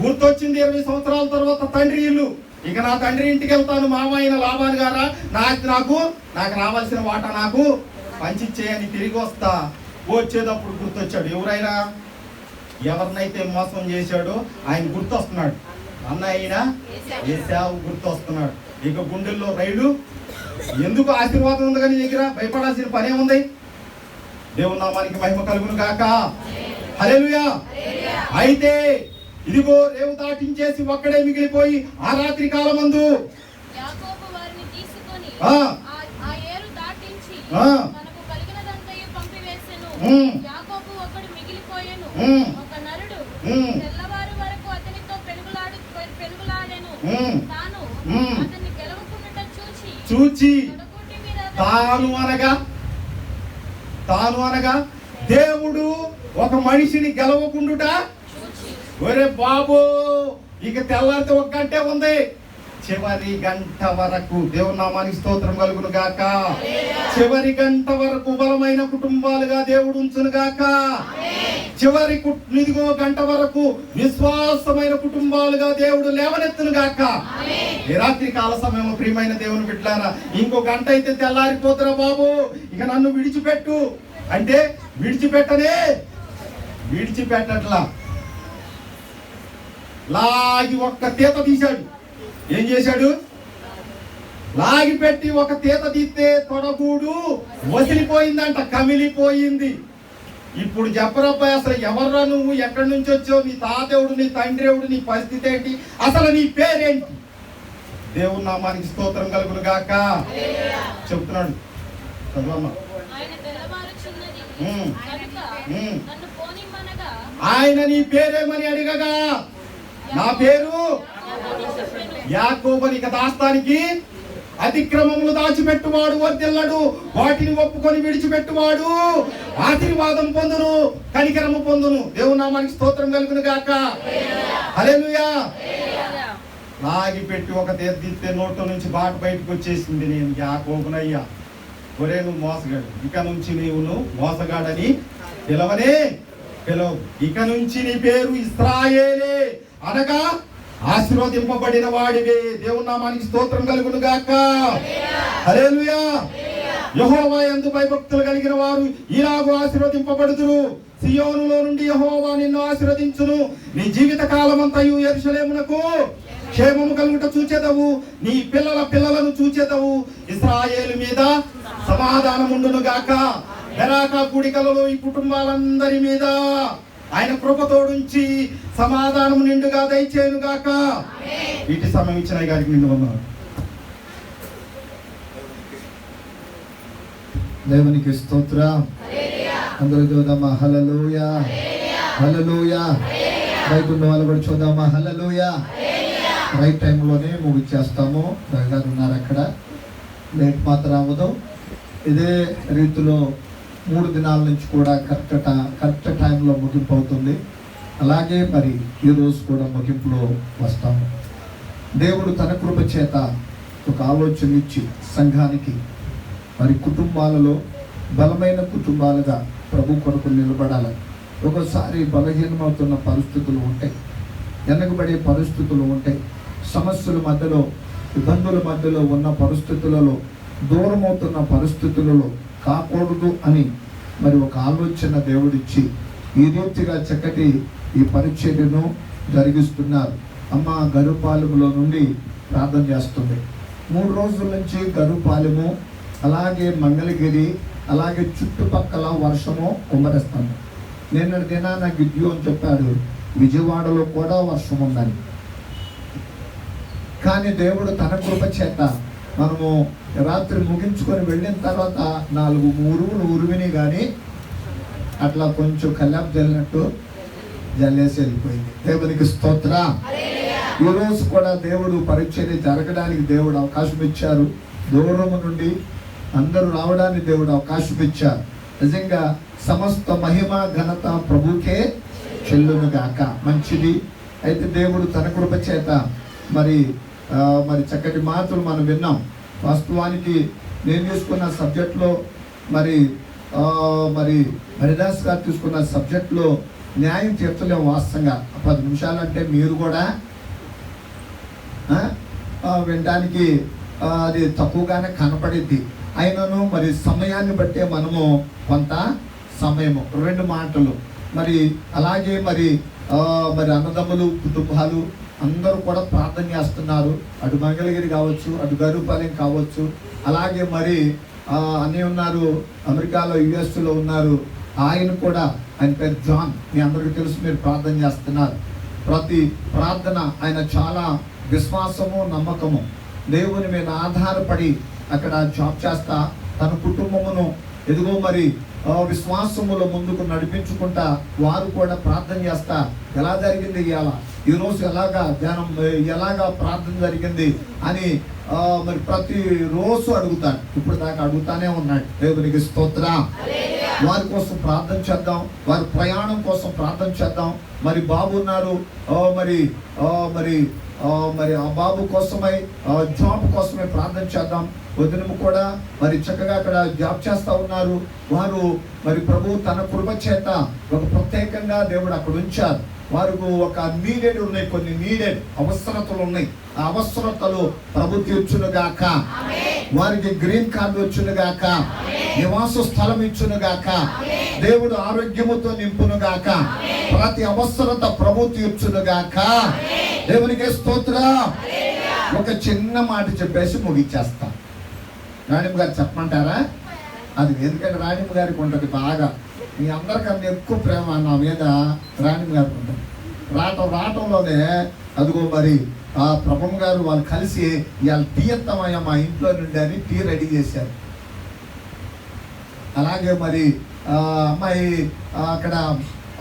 గుర్తొచ్చింది 20 సంవత్సరాల తర్వాత తండ్రి ఇల్లు. ఇక నా తండ్రి ఇంటికి వెళ్తాను, మామయ్య లాబాను గారా, నాకు రావాల్సిన వాటా నాకు పంచిచ్చేయని తిరిగి వస్తా. వచ్చేటప్పుడు గుర్తొచ్చాడు. ఎవరినైతే మోసం చేశాడో ఆయన గుర్తొస్తున్నాడు. అన్న అయినా ఏశావు గుర్తొస్తున్నాడు. ఇక గుండెల్లో రైలు. ఎందుకు? ఆశీర్వాదం ఉంది కానీ దగ్గర భయపడాల్సిన పనే ఉంది. దేవుని నామానికి మహిమ కలుగును గాక. హల్లెలూయా. అయితే ఇదిగో రేవు దాటించేసి ఒక్కడే మిగిలిపోయి ఆ రాత్రి కాలమందు తనకు కలిగినదంతయు పంపివేసెను. యాకోబు ఒకడు మిగిలిపోయెను. ఒక నరుడు తెల్లవారు వరకు అతనితో పెనుగులాడెను. తాను అతన్ని గెలవకుండుట చూచి తొడగొట్టి మీద తాను అనగా దేవుడు ఒక మనిషిని గెలవకుండుట. ఒరే బాబు, ఇక తెల్లారితే ఒక గంటే ఉంది. చివరి గంట వరకు దేవుని నామానికి స్తోత్రం కలుగును గాక. చివరి గంట వరకు బలమైన కుటుంబాలుగా దేవుడు ఉంచును గాక. చివరి ఇదిగో గంట వరకు విశ్వాసమైన కుటుంబాలుగా దేవుడు లేవనెత్తును గాక. ఈ రాత్రి కాల సమయంలో ప్రియమైన దేవుని బిడ్డలారా, ఇంకో గంట అయితే తెల్లారిపోతురా బాబు, ఇక నన్ను విడిచిపెట్టు అంటే విడిచిపెట్టట్లా. లాగి ఒక్క తీత తీశాడు. ఏం చేశాడు? లాగి పెట్టి ఒక తీత తీస్తే తొడగూడు వసిలిపోయిందంట, కమిలిపోయింది. ఇప్పుడు చెప్పరబ్బాయి, అసలు ఎవర్రా నువ్వు, ఎక్కడి నుంచి వచ్చావు, నీ తాతేవుడు, నీ తండ్రేవుడు, నీ పరిస్థితి ఏంటి, అసలు నీ పేరేంటి? దేవుని నామానికి స్తోత్రం కలుగును గాక. చెప్తున్నాడు చదువమ్మా. ఆయన నీ పేరేమని అడిగగా నా పేరు యాకోబు. ఇక దాస్తానికి అతిక్రమములు దాచిపెట్టువాడు వర్ధిల్లడు, వాటిని ఒప్పుకొని విడిచిపెట్టువాడు ఆశీర్వాదం పొందును, కనికరము పొందును. దేవుని నామానికి స్తోత్రం కలుగును గాక. హల్లెలూయా. లాగి పెట్టి ఒక తీస్తే నోట్లో నుంచి బాట బయటకు వచ్చేసింది. నేను యాకోబునయ్యా, ఒరే నువ్వు మోసగాడు, ఇక నుంచి నీవును మోసగాడని పిలవు. ఇక నుంచి నీ పేరు ఇశ్రాయేలే, అనగా ఆశీర్వదింపబడిన వాడివే. దేవుని నామానికి స్తోత్రం కలుగును గాక. హల్లెలూయా. యెహోవా యందు భయభక్తులు కలిగిన వారు ఇలాగూ ఆశీర్వదింపబడుదురు. సియోనులో నుండి యెహోవా నిన్ను ఆశీర్వదించును. నీ జీవిత కాలమంతయు యెరూషలేమునకు క్షేమము కలుగుట చూచెదవు, నీ పిల్లల పిల్లలను చూచెదవు. ఇశ్రాయేలు మీద సమాధానం ఉండును గాక. బెరాకా కూడికలలో ఈ కుటుంబాలందరి మీద ఆయన కృపతోడుంచి సమాధానం నిండుగా దయచేయును గాక. వీటి సమయం ఇచ్చిన గారికి నిండు ఉన్నారు. దేవునికి స్తోత్రం. అందరూ చూద్దామా హల్లెలూయా, హల్లెలూయా. బయట ఉన్న వాళ్ళు కూడా చూద్దామా హల్లెలూయా. రైట్ టైంలోనే ముగిచ్చేస్తాము. గారు ఉన్నారు అక్కడ, లేట్ మాత్రం అవ్వదు. ఇదే రీతిలో 3 దినాల నుంచి కూడా కరెక్ట్ టైంలో ముగింపు అవుతుంది. అలాగే మరి ఈరోజు కూడా ముగింపులో వస్తాము. దేవుడు తన కృప చేత ఒక ఆలోచన ఇచ్చి సంఘానికి మరి కుటుంబాలలో బలమైన కుటుంబాలుగా ప్రభు కొరకు నిలబడాలని. ఒకసారి బలహీనమవుతున్న పరిస్థితులు ఉంటాయి, వెనకబడే పరిస్థితులు ఉంటాయి, సమస్యల మధ్యలో ఇబ్బందుల మధ్యలో ఉన్న పరిస్థితులలో దూరమవుతున్న పరిస్థితులలో కాకూడదు అని మరి ఒక ఆలోచన దేవుడిచ్చి ఈ రీతిగా చక్కటి ఈ పరిచర్యను జరిగిస్తున్నారు. అమ్మ గరుపాలెములో నుండి ప్రార్థన చేస్తుంది. 3 రోజుల నుంచి గరుపాలెము, అలాగే మంగళగిరి, అలాగే చుట్టుపక్కల వర్షము కుమ్మరిస్తాను. నిన్నటి దినాన గిద్యు అని చెప్పాడు, విజయవాడలో కూడా వర్షం ఉందని. కానీ దేవుడు తన కృప చేత మనము రాత్రి ముగించుకొని వెళ్ళిన తర్వాత 4 ఉరువులు ఉరివిని కానీ అట్లా కొంచెం కల్లాపు జల్లినట్టు జల్లేసి వెళ్ళిపోయింది. దేవునికి స్తోత్ర. ఈరోజు కూడా దేవుడు పరిచర్య జరగడానికి దేవుడు అవకాశం ఇచ్చారు. దూరం నుండి అందరూ రావడానికి దేవుడు అవకాశం ఇచ్చారు. నిజంగా సమస్త మహిమ ఘనత ప్రభుకే చెల్లును గాక. మంచిది. అయితే దేవుడు తన కృప చేత మరి చక్కటి మాటలు మనం విన్నాం. వాస్తవానికి నేను తీసుకున్న సబ్జెక్ట్లో మరి హరిదాస్ గారు తీసుకున్న సబ్జెక్ట్లో న్యాయం తీర్చలేము. వాస్తవంగా 10 నిమిషాలు అంటే మీరు కూడా వినడానికి అది తక్కువగానే కనపడిద్ది. అయినను మరి సమయాన్ని బట్టే మనము కొంత సమయము 2 మాటలు మరి అలాగే మరి అన్నదమ్ములు కుటుంబాలు అందరూ కూడా ప్రార్థన చేస్తున్నారు. అటు మంగళగిరి కావచ్చు, అటు గరుపాలెం కావచ్చు, అలాగే మరి అన్నీ ఉన్నారు, అమెరికాలో యుఎస్లో ఉన్నారు. ఆయన కూడా, ఆయన పేరు జాన్, మీ అందరికీ తెలుసు, మీరు ప్రార్థన చేస్తున్నారు. ప్రతి ప్రార్థన ఆయన చాలా విశ్వాసము, నమ్మకము, దేవుని మీద ఆధారపడి అక్కడ జాబ్ చేస్తా తన కుటుంబమును ఎదుగో మరి విశ్వాసములో ముందుకు నడిపించుకుంటా వారు కూడా ప్రార్థన చేస్తా ఎలా జరిగింది ఇవాళ, ఈరోజు ఎలాగా ప్రార్థన జరిగింది అని మరి ప్రతి రోజు అడుగుతాడు. ఇప్పుడు దాకా అడుగుతానే ఉన్నాడు. దేవునికి స్తోత్రం. వారి కోసం ప్రార్థన చేద్దాం, వారి ప్రయాణం కోసం ప్రార్థన చేద్దాం. మరి బాబు ఉన్నారు, మరి ఆ బాబు కోసమై జాబ్ కోసమే ప్రార్థన చేద్దాం. వదినము కూడా మరి చక్కగా అక్కడ జాబ్ చేస్తా ఉన్నారు. వారు మరి ప్రభు తన కృప చేత ఒక ప్రత్యేకంగా దేవుడు అక్కడ ఉంచారు. వారికి ఒక నీడెడ్ ఉన్నాయి, కొన్ని నీడెడ్ అవసరతలు ఉన్నాయి. ఆ అవసరతలు ప్రభు తీర్చును గాక. వారికి గ్రీన్ కార్డు వచ్చును గాక, నివాస స్థలం ఇచ్చును గాక, దేవుడు ఆరోగ్యముతో నింపును గాక, ప్రతి అవసరత ప్రభు తీర్చును గాక. దేవునికి స్తోత్రం. ఒక చిన్న మాట చెప్పేసి ముగిచ్చేస్తా. రాణిమ్మ గారు చెప్పమంటారా? అది ఎందుకంటే రాణిమ్మ గారికి ఉంటుంది బాగా, మీ అందరికన్నా ఎక్కువ ప్రేమ నా మీద రాణిమ్మ గారికి ఉంటుంది. రావటంలోనే అదిగో మరి ఆ ప్రభమ్మ గారు వాళ్ళు కలిసి ఇవాళ టీ ఎత్తామయ్యా మా ఇంట్లో నుండి అని టీ రెడీ చేశారు. అలాగే మరి అమ్మాయి అక్కడ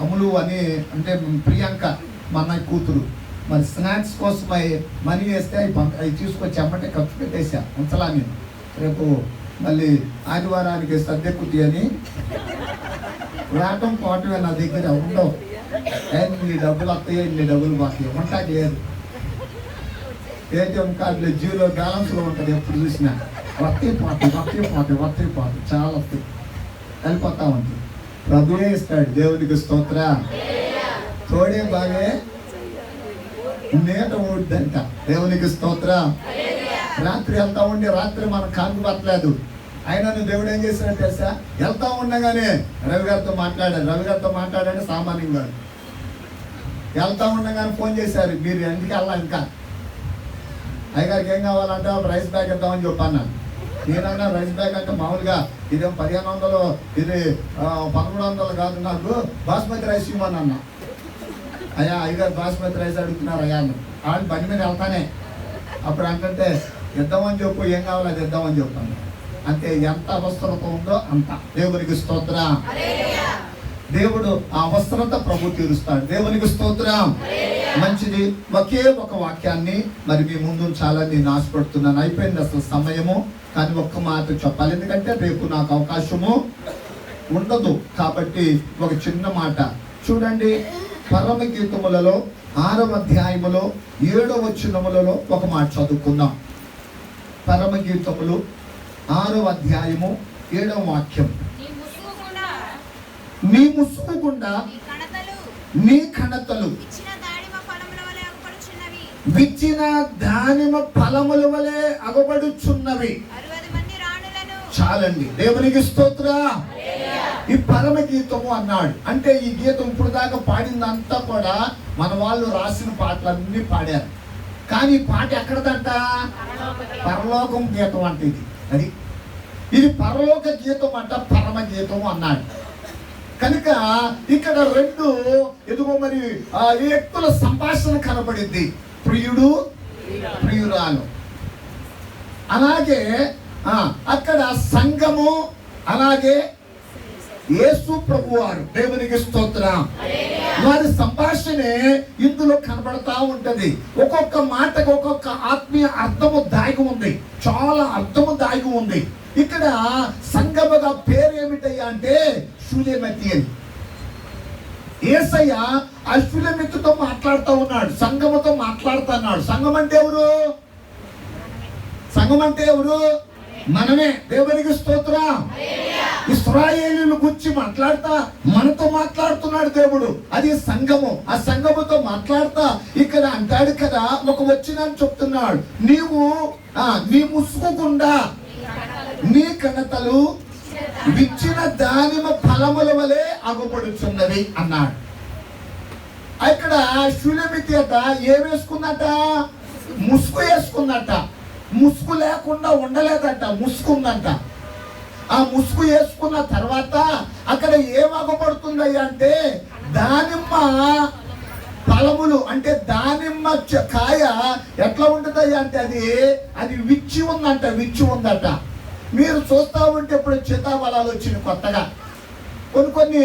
అమ్ములు అని అంటే ప్రియాంక మా అన్నయ్య కూతురు మరి స్నాక్స్ కోసమై మనీ వేస్తే అవి తీసుకొచ్చి అమ్మటే ఖర్చు పెట్టేసా ఉంచలా నేను. రేపు మళ్ళీ ఆదివారానికి సర్దెక్కుతి అని రావటం పోవటమే నా దగ్గర ఉండవు. ఇన్ని డబ్బులు వస్తాయో ఇన్ని డబ్బులు మాకు ఇవ్వటానికి లేదు. ఏటీఎం కార్డులో జీరో బ్యాలెన్స్లో ఉంటుంది. ఎప్పుడు చూసినా వస్తాయి చాలా వస్తాయి, వెళ్ళిపోతా ఉంటుంది. ప్రభువే ఇస్తాడు. దేవునికి స్తోత్ర. తోడే బాగే నేట ఊడ్డంట. దేవునికి స్తోత్ర. రాత్రి వెళ్తా ఉండి రాత్రి మనం కాకు పట్టలేదు. అయినా నువ్వు దేవుడు ఏం చేసినట్టు తెలుసా, వెళ్తా ఉండగానే రవి గారితో మాట్లాడాడు సామాన్యంగా. వెళ్తా ఉండగానే ఫోన్ చేశారు, మీరు ఎందుకు వెళ్ళాలి ఇంకా, అయ్యగారికి ఏం కావాలంటే రైస్ బ్యాగ్ ఇద్దామని చెప్పాను. నేనన్నా రైస్ బ్యాగ్ అంటే మామూలుగా ఇదేం 1500 ఇది 1300 కాదు, నాకు బాస్మతి రైస్ ఇవ్వమని అన్నా. అయ్యా అయ్యగారు బాస్మతి రైస్ అడుగుతున్నారు అయ్యా అన్న. వాళ్ళు బండి మీద వెళ్తానే అప్పుడు అంటే ఇద్దామని చెప్పు, ఏం కావాలో అది ఇద్దామని చెప్పాను. అంతే, ఎంత అవసరత ఉందో అంత. దేవునికి స్తోత్రం. దేవుడు ఆ అవసరత ప్రభు తీరుస్తాడు. దేవునికి స్తోత్రం. మంచిది. ఒకే ఒక వాక్యాన్ని మరి మీ ముందు చాలా నేను ఆశపడుతున్నాను. అయిపోయింది అసలు సమయము, కానీ ఒక్క మాట చెప్పాలి, ఎందుకంటే రేపు నాకు అవకాశము ఉండదు. కాబట్టి ఒక చిన్న మాట చూడండి. పరమ గీతములలో 6వ అధ్యాయములో 7వ వచనములలో ఒక మాట చదువుకుందాం. పరమ గీతములు 6వ అధ్యాయము 7వ వాక్యం. నీ ముసుగు గుండా నీ కణతలు విచ్చిన దానిమ ఫలముల వలె అగబడుచున్నవి. చాలండి. దేవునికి స్తోత్రం. ఈ పరమ గీతము అన్నాడు అంటే ఈ గీతం ఇప్పుడు దాకా పాడిందంతా కూడా మన వాళ్ళు రాసిన పాటలన్నీ పాడారు. కానీ పాట ఎక్కడదంట? పరలోకం గీతం అంటే ఇది పరలోక గీతం అంట, పరమ గీతము అన్నాడు. కనుక ఇక్కడ రెండు ఎదుగో మరి ఈ వ్యక్తుల సంభాషణ కనబడింది. ప్రియుడు ప్రియురాలు. అలాగే అక్కడ సంఘము, అలాగే యేసు ప్రభువారు. దేవునికి స్తోత్రం. వారి సంభాషణే ఇందులో కనబడతా ఉంటది. ఒక్కొక్క మాటకు ఒక్కొక్క ఆత్మీయ అర్థము దాగి ఉంది, చాలా అర్థము దాగి ఉంది. ఇక్కడ సంఘముగా పేరు ఏమిటయ్యా అంటే షూలేమతి అని. యేసయ్య ఆ షూలేమతితో మాట్లాడుతూ ఉన్నాడు, సంఘముతో మాట్లాడుతున్నాడు. సంఘం అంటే ఎవరు? సంఘం అంటే ఎవరు? మనమే. దేవునికి స్తోత్రం. ఇశ్రాయేలీయుల గురించి మాట్లాడతా మనతో మాట్లాడుతున్నాడు దేవుడు. అది సంఘము. ఆ సంఘముతో మాట్లాడతా ఇక్కడ అంటాడు కదా, ఒక వచనాన్ని చెప్తున్నాడు. నీవు నీ ముసుగు గుండా నీ కణతలు విచ్చిన దానిమ ఫలముల వలె అగుపడుచున్నవి అన్నాడు. ఇక్కడ షూలేమతి అట ఏం వేసుకున్నట? ముసుగు వేసుకున్నట. ముసుగు లేకుండా ఉండలేదట, ముసుగుందంట. ఆ ముసుగు వేసుకున్న తర్వాత అక్కడ ఏం అగపడుతుందయ్యా అంటే దానిమ్మ ఫలములు. అంటే దానిమ్మ కాయ ఎట్లా ఉంటుందయ్యా అంటే అది విచ్చి ఉందంట, విచ్చి ఉందట. మీరు చూస్తూ ఉంటే ఇప్పుడు సీతాఫలాలు వచ్చినాయి కొత్తగా. కొన్ని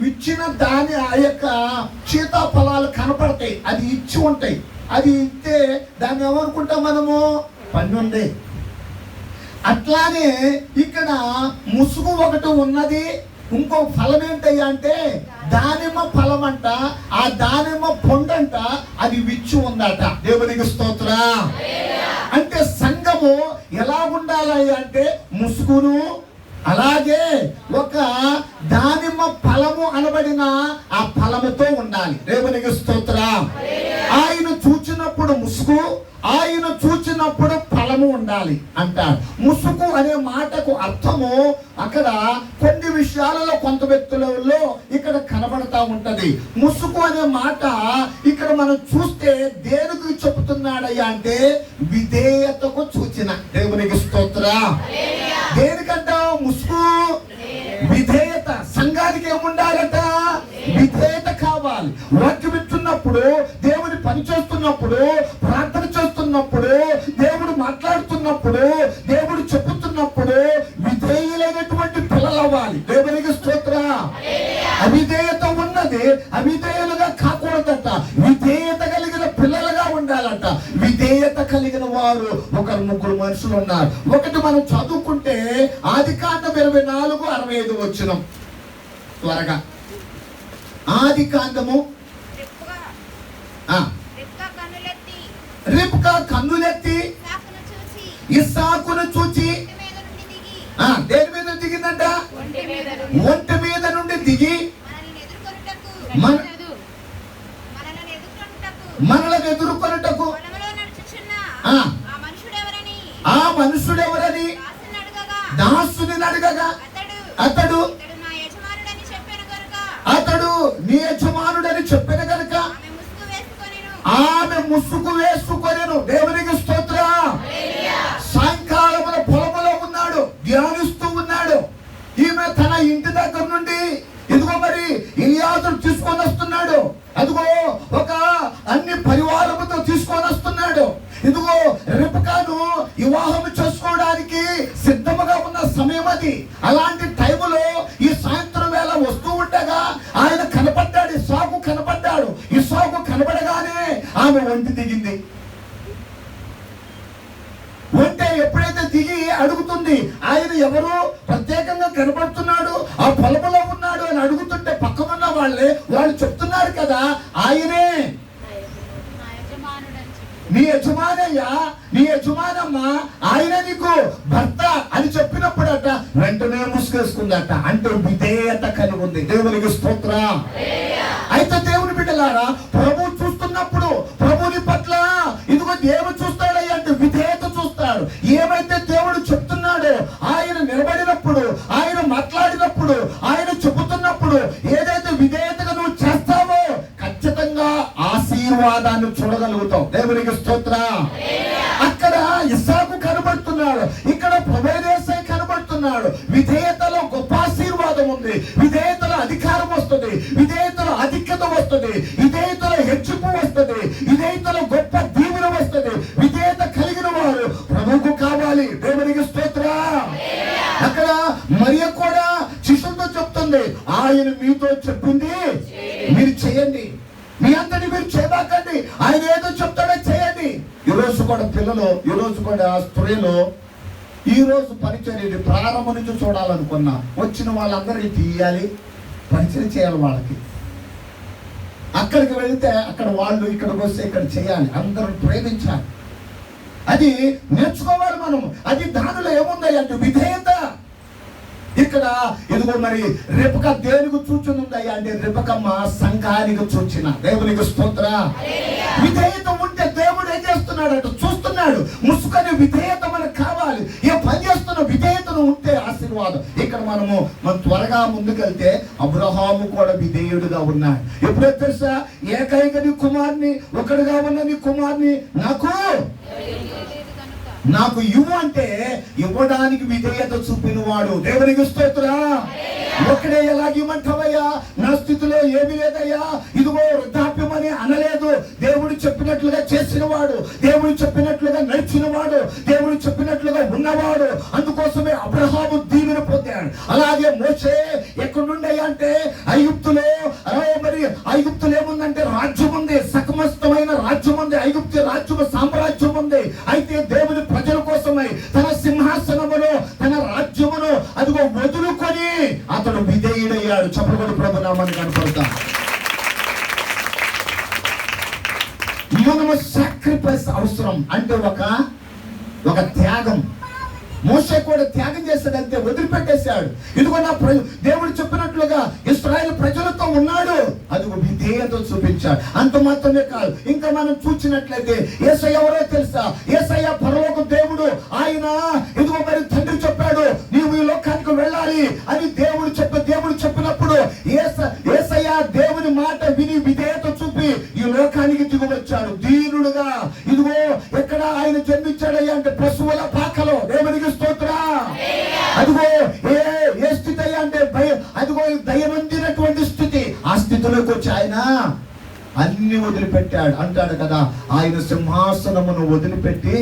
ఇచ్చిన దాని ఆ యొక్క సీతాఫలాలు కనపడతాయి, అది ఇచ్చి ఉంటాయి. అది ఇస్తే దాన్ని ఏమనుకుంటాం మనము, పండు ఉంది. అట్లానే ఇక్కడ ముసుగు ఒకటి ఉన్నది. ఇంకో ఫలం ఏంటయ్యా అంటే దానిమ్మ ఫలం అంట. ఆ దానిమ్మ పండంట, అది విచ్చి ఉందట. దేవునికి స్తోత్రం. అంటే సంఘము ఎలా ఉండాలి అంటే ముసుగును, అలాగే ఒక దానిమ్మ ఫలము అనబడిన ఆ ఫలముతో ఉండాలి. దేవునికి స్తోత్రం. ఆయన చూచినప్పుడు ముసుగు, ఆయన చూచినప్పుడు ఫలము ఉండాలి అంటారు. ముసుగు అనే మాటకు అర్థము అక్కడ కొన్ని విషయాలలో కొంత వ్యక్తులలో ఇక్కడ కనబడతా ఉంటది. ముసుగు అనే మాట ఇక్కడ మనం చూస్తే దేనికి చెబుతున్నాడయ్యా అంటే విధేయతకు సూచన. దేవునికి స్తోత్రం. దేనికంట ముసుగు? విధేయత. సంఘానికి ఏముండాలట? విధేయత కావాలి. వాక్యం ఇస్తున్నప్పుడు, దేవుని పని చేస్తున్నప్పుడు, ప్రార్థన చేస్తున్నప్పుడు, దేవుడు మాట్లాడుతున్నప్పుడు, దేవుడు చెబుతున్నప్పుడు విధేయులైనటువంటి పిల్లలు అవ్వాలి. దేవునికి స్తోత్రం. అవిధేయత ఉన్నది, అవిధేయులుగా కాకూడదట. విధేయత కలిగిన పిల్లలుగా ఉండాలట. విధేయత కలిగిన వారు ఒకరు ముగ్గురు మనుషులు ఉన్నారు. ఒకటి మనం చదువుకుంటే ఆదికాండం 24:65 వచనం త్వరగా. ఆదికాండము రిబ్కా కన్నులెత్తి ఇస్సాకును చూచి దేని మీద దిగిందంట? ఒంటి మీద నుండి దిగి మనలను ఎదుర్కొనుటకు ఆ మనుషుడెవరని దాసుని అడగగా అతడు నీ యజమానుడని చెప్పిన కనుక ఆమె ముసుగు వేసుకొనెను. దేవునికి స్తోత్రం. సాయంకాలమున పొలములో ఉన్నాడు, ధ్యానిస్తూ ఉన్నాడు. ఈమె తన ఇంటి దగ్గర నుండి ఇదిగో మరి ఇలియాజరు తీసుకొని వస్తున్నాడు. అదిగో ఒక అన్ని పరివారముతో తీసుకొని వస్తున్నాడు. ఇదిగో రిబ్కాను వివాహం చేసుకోవడానికి సిద్ధముగా ఉన్న సమయం అది. అలాంటి టైములో ఈ సాయంత్రం వేళ వస్తూ ఉండగా ఆయన కనపడ్డాడు. ఇస్సాకు కనపడ్డాడు. ఇస్సాకు కనపడగానే ఆమె ఒంటి దిగింది. ఒంటే ఎప్పుడైతే దిగి అడుగుతుంది, ఆయన ఎవరు ప్రత్యేకంగా కనపడుతున్నాడు, ఆ పొలములో ఉన్నాడు అని అడుగుతుంటే పక్కనున్న వాళ్ళు చెప్తున్నారు కదా, ఆయనే నీ యజమానయ్యా, నీ యజమానమ్మ, ఆయన నీకు భర్త అని చెప్పినప్పుడట వెంటనే ముసుగేసుకుందట. అంటే విధేయత కలిగి ఉంది. దేవునికి స్తోత్రం. అయితే దేవుని బిడ్డలారా, ప్రభు చూస్తున్నప్పుడు ప్రభుని పట్ల ఇదిగో దేవుడు చూస్తాడయ్యా అంటే విధేయత చూస్తాడు. ఏమైతే దేవుడు చెప్తున్నాడో, ఆయన నిలబడినప్పుడు, ఆయన మాట్లాడినప్పుడు, ఆయన చెబుతున్నప్పుడు ఏదైతే విధేయతగా నువ్వు చేస్తావో ఖచ్చితంగా ఆశీర్వాదాన్ని చూడగలుగుతావు. దేవునికి స్తోత్రం. అక్కడ ఇస్సాకు కనబడుతున్నాడు, ఇక్కడ ప్రభుయేసయ్య కనబడుతున్నాడు. విధేయతలో గొప్ప ఆశీర్వాదం ఉంది. విధేయతలో అధికారం వస్తుంది, విధేయతలో అధిక్యత వస్తుంది, విధేయతలో హెచ్చింపు వస్తుంది, విధేయతలో గొప్ప దీవెన వస్తుంది. విధేయత కలిగిన వారు ప్రభువుకు కావాలి. దేవునికి స్తోత్రం. అక్కడ మరియ కూడా శిష్యులతో చెప్తుంది, ఆయన మీతో చెప్పింది మీరు చేయండి, మీ అంతటి మీరు చేయబాకండి, ఆయన ఏదో చెప్తాడో చేయండి. ఈరోజు కూడా పిల్లలు, ఈరోజు కూడా స్త్రీలు ఈ రోజు పరిచర్యని ప్రారంభం నుంచి చూడాలనుకున్నా, వచ్చిన వాళ్ళందరికీ తీయాలి, పరిచయం చేయాలి. వాళ్ళకి అక్కడికి వెళితే అక్కడ వాళ్ళు, ఇక్కడికి వస్తే ఇక్కడ చేయాలి, అందరూ ప్రేమించాలి. అది నేర్చుకోవాలి మనం. అది దానిలో ఏముంది అంటే విధేయత. ఇక్కడ ఇదిగో మరి రిబ్కా దేనికి సూచన ఉందయ్యా అంటే రిబ్కమ్మ సంఘానికి సూచన. దేవునికి స్తోత్రం. విధేయత ఉంటే దేవుడు ఏం చేస్తున్నాడు చూస్తున్నాడు. ముసుకనే విధేయత మనకు కావాలి. ఏ పని చేస్తున్న విధేయతను ఉంటే ఆశీర్వాదం. ఇక్కడ మనం త్వరగా ముందుకెళ్తే అబ్రహాము కూడా విధేయుడుగా ఉన్నాడు. ఎప్పుడైతే తెలుసా, ఏకైక నీ కుమార్ని, ఒకడుగా ఉన్న నీ కుమార్ని నాకు ఇవ్వు అంటే ఇవ్వడానికి విధేయత చూపిన వాడు. దేవునికి స్తోత్రం. ఒక్కడే ఎలాగ ఇవ్వమంటావయ్యా, నా స్థితిలో ఏమీ లేదయ్యా, ఇదిగో వృద్ధాప్యం చేయమని అనలేదు. దేవుడు చెప్పినట్లుగా చేసినవాడు, దేవుడు చెప్పినట్లుగా నడిచినవాడు, దేవుడు చెప్పినట్లుగా ఉన్నవాడు. అందుకోసమే అబ్రహాము దీవెన పొందాడు. అలాగే మోషే ఎక్కడుండే అంటే ఐగుప్తులో. మరి ఐగుప్తులో ఏముందంటే రాజ్యం ఉంది, సకమస్తమైన రాజ్యం ఉంది, ఐగుప్తు రాజ్యం సామ్రాజ్యం ఉంది. అయితే దేవుని ప్రజల కోసమై తన సింహాసనమును తన రాజ్యమును అదిగో వదులుకొని అతడు విధేయుడయ్యాడు. చప్పటి ప్రభు నామాన్ని కనపడతా. మనము సాక్రిఫైస్ అవసరం అంటే ఒక త్యాగం. మోషే కూడా త్యాగం చేశాడంటే వదిలిపెట్టేశాడు. ఇదిగో నా దేవుడు చెప్పినట్లుగా ఇశ్రాయేలు ప్రజలతో ఉన్నాడు, అది విధేయత చూపించాడు. అంత మాత్రమే కాదు, ఇంకా మనం చూసినట్లయితే యేసయ్య ఎవరో తెలుసా? యేసయ్య పరలోక దేవుడు. ఆయన ఇదిగో మరి తండ్రి చెప్పాడు నీవు ఈ లోకానికి వెళ్ళాలి అని దేవుడు చెప్పినప్పుడు యేసయ్య దేవుని మాట విని విధేయత చూపి ఈ లోకానికి దిగువచ్చాడు దీనుడుగా. ఇదిగో ఎక్కడ ఆయన జన్మించాడయ్యా అంటే పశువుల పాకలో. దేవునికి స్తోత్రం. అదిగో ఏ స్థితి అయ్యా అంటే అదిగో దయమందినటువంటి స్థితి. ఆ స్థితిలోకి వచ్చి ఆయన అన్ని వదిలిపెట్టాడు. అంటాడు కదా, ఆయన సింహాసనమును వదిలిపెట్టి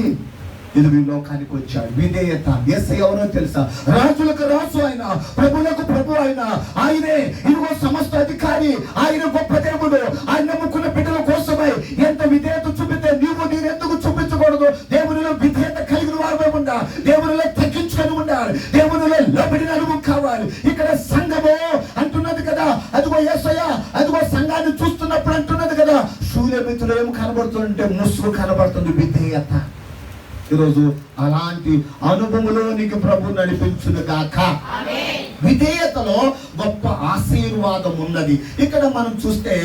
ఇది లోకానికి వచ్చాడు. విధేయత. యేసయ్య ఎవరో తెలుసా? రాజులకు రాజు ఆయన, ప్రభులకు ప్రభు ఆయన. ఆయనే ఇదిగో సమస్త అధికారి. ఆయన గొప్ప దేవుడు. ఆయన నమ్ముకున్న బిడ్డల కోసమై ఎంత విధేయత చూపితే నేను ఎందుకు చూపించకూడదు? దేవునిలో విధేయత కలిగిన వారు ఉండాలి, దేవునిలో తగ్గించుకొని ఉండాలి, దేవునిలో లోబడిన అనుభవం కావాలి. ఇక్కడ సంఘము అంటున్నది కదా, అదిగో యేసయ్య అదిగో సంఘాన్ని చూస్తున్నప్పుడు అంటున్నది కదా, శూన్యమితులు ఏం కనబడుతుందంటే ముసుగు కనబడుతుంది. విధేయత. ఈరోజు అలాంటి అనుభవంలో నీకు ప్రభు నడిపించును గాక. విధేయతలో గొప్ప ఆశీర్వాదం ఉన్నది. ఇక్కడ మనం చూస్తే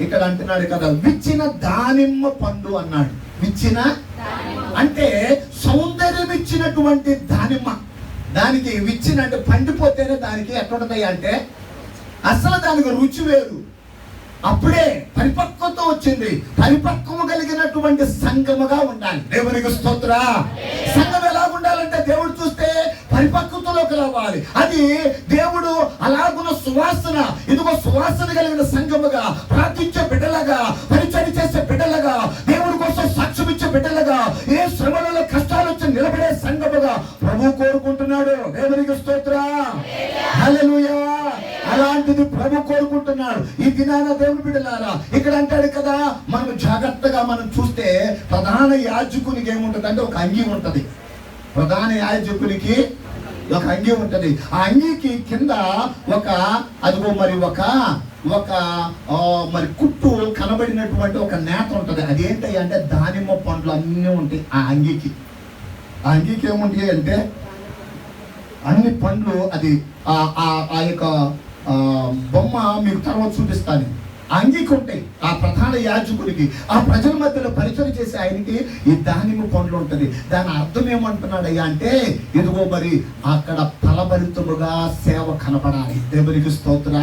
ఇక్కడ అంటున్నాడు కదా, విచ్చిన దానిమ్మ పండు అన్నాడు. విచ్చిన అంటే సౌందర్యం ఇచ్చినటువంటి దానిమ్మ. దానికి విచ్చిన అంటే పండిపోతేనే దానికి ఎట్లుంటది అంటే అసలు దానికి రుచి వేరు. అప్పుడే పరిపక్వత వచ్చింది. పరిపక్వము కలిగినటువంటి సంఘముగా ఉండాలి. దేవునికి స్తోత్ర. సంఘం ఎలా ఉండాలంటే దేవుడు చూస్తే పరిపక్వతలోకి రావాలి. అది దేవుడు అలాగున్న సువాసన. ఇదిగో సువాసన కలిగిన సంఘముగా, ప్రార్థించే బిడ్డలుగా, పరిచయం చేసే బిడ్డలుగా, దేవుడి కోసం సాక్ష్యం ఇచ్చే బిడ్డలుగా, ఏ శ్రమలలో కష్టాలు వచ్చి నిలబడే సంఘముగా ప్రభు కోరుకుంటున్నాడు. దేవునికి స్తోత్ర. హల్లెలూయా. అలాంటిది ప్రభు కోరుకుంటున్నాడు. ఈ దినాన దేవుని బిడ్డలారా ఇక్కడ అంటాడు కదా, మనం జాగ్రత్తగా మనం చూస్తే ప్రధాన యాజకునికి ఏముంటది అంటే ఒక అంగి ఉంటది. ప్రధాన యాజకునికి ఒక అంగి ఉంటది. ఆ అంగికి కింద అదిగో మరి మరి కుట్టు కనబడినటువంటి ఒక నేత ఉంటది. అదేంటి అంటే దానిమ్మ పండ్లు అన్నీ ఉంటాయి ఆ అంగికి. ఆ అంగికి ఏముంటాయి అంటే అన్ని పండ్లు. అది ఆ యొక్క బొమ్మ మీకు తర్వాత చూపిస్తాను. అంగీకి ఉంటాయి ఆ ప్రధాన యాజకుడికి. ఆ ప్రజల మధ్యలో పరిచయం చేసే ఆయనకి ఈ దానిమ్మ పండ్లు ఉంటుంది. దాని అర్థం ఏమంటున్నాడయ్యా అంటే ఇదిగో మరి అక్కడ ఫలభరితముగా సేవ కనపడాలి. దేవునికి స్తోత్ర.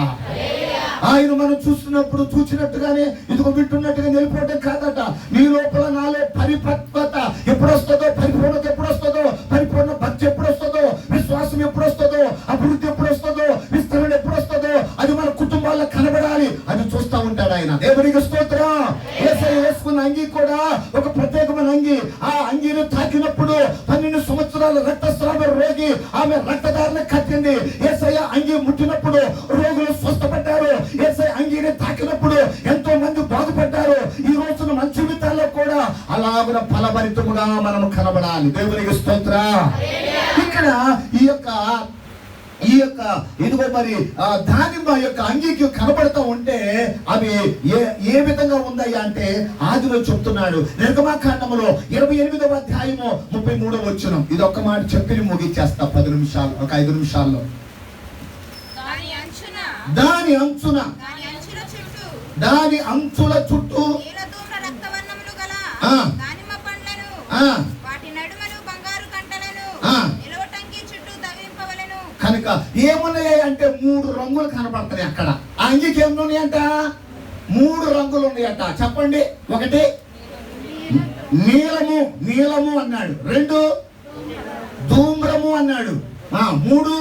ఆయన మనం చూసినట్టుగానే ఇదిగో వింటున్నట్టుగా నిలిపోవడం కాదట. నీ లోపల నాలో పరిపక్వత ఎప్పుడు వస్తుందో, పరిపూర్ణత ఎప్పుడు వస్తుందో, పరిపూర్ణ భక్తి ఎప్పుడు వస్తుందో, విశ్వాసం ఎప్పుడు వస్తుందో, అభివృద్ధి ఎప్పుడు వస్తుందో, విస్తరణ ఎప్పుడు వస్తుందో, అది మన కుటుంబాల్లో కనబడాలి. అది చూస్తా ఉంటాడు ఆయన. దేవునికి స్తోత్రం. యేసయ్య వేసుకున్న అంగి కూడా ఒక ప్రత్యేకమైన అంగి. ఆ అంగిని తాకినప్పుడు 12 సంవత్సరాల రక్తస్రావ రోగి ఆమె రక్తదారులు కట్టింది. యేసయ్య అంగి ముట్టినప్పుడు రోగులు స్వస్థపడ్డారు. యేసయ్య అంగిని తాకినప్పుడు ఎంతో మంది బాగుపడ్డారు. ఈ రోజున మన జీవితాల్లో కూడా అలాగున ఫలభరితముగా మనం కనబడాలి. దేవునికి స్తోత్రం. ఇక్కడ ఈ యొక్క ఇదిగో మరి దానిమ్మ యొక్క అంగీకి కనబడుతూ ఉంటే అవి ఏ విధంగా ఉందయ్యా అంటే ఆదిలో చెప్తున్నాడు. నిర్గమాకాండములో 28వ అధ్యాయము 33వ వచనం. ఇది ఒక్క మాట చెప్పి ముగించేస్తా 10 నిమిషాలు, ఒక 5 నిమిషాల్లో. దాని అంచుల చుట్టూ కనుక ఏమున్నాయి అంటే 3 రంగులు కనబడుతున్నాయి అక్కడ. ఆ అంగికి ఏమున్నాయంట? 3 రంగులు ఉన్నాయట. చెప్పండి. 1 నీలము అన్నాడు. 2 ధూమ్రము అన్నాడు. 3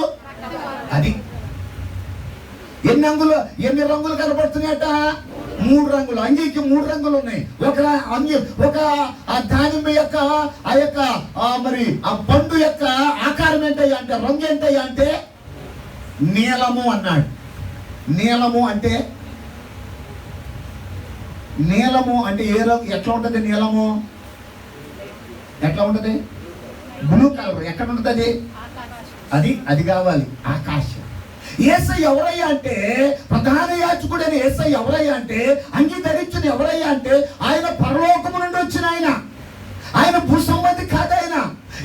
అది ఎన్ని రంగులు కనబడుతున్నాయట? 3 రంగులు, అంగీకి 3 రంగులు ఉన్నాయి. ఒక అంగి, ఒక దానిమ్మ యొక్క ఆ యొక్క మరి ఆ పండు యొక్క ఆకారం ఏంటయ్యా అంటే, రంగు ఏంటయ్యా అంటే నీలము అన్నాడు. నీలము అంటే ఏ రంగు? ఎట్లా ఉంటుంది నీలము? ఎట్లా ఉంటుంది? Blue colour. ఎక్కడ ఉంటుంది అది కావాలి, ఆకాశం. యేసయ్య ఎవరయ్యా అంటే, ప్రధాన యాజకుడైన యేసయ్య ఎవరయ్యా అంటే, అంగీ ధరించిన ఎవరయ్యా అంటే, ఆయన పరలోకము నుండి వచ్చిన ఆయన భూసంబంధి కాదు. ఆయన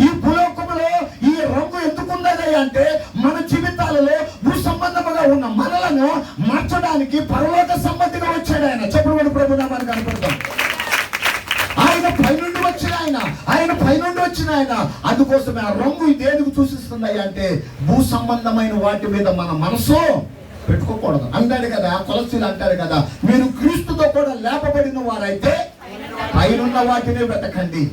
ఈ భూలోకములో ఈ రంగు ఎందుకున్నదయ్యా అంటే, మన జీవితాలలో భూసంబంధముగా ఉన్న మనలను మార్చడానికి పరలోక సంబంధిగా వచ్చాడు ఆయన. చెప్పుడు ప్రభు నామానికి కనపడతాం. ఆయన పైనుండి వచ్చిన ఆయన. అందుకోసమే ఆ రంగు దేనికి సూచిస్తుంది అంటే, భూ సంబంధమైన వాటి మీద మన మనసు పెట్టుకోకూడదు అంటాడు కదా. కొలసీలు అంటాడు కదా, మీరు క్రీస్తుతో కూడా లేపబడిన వారైతే పైనున్న వాటిని వెతకండి.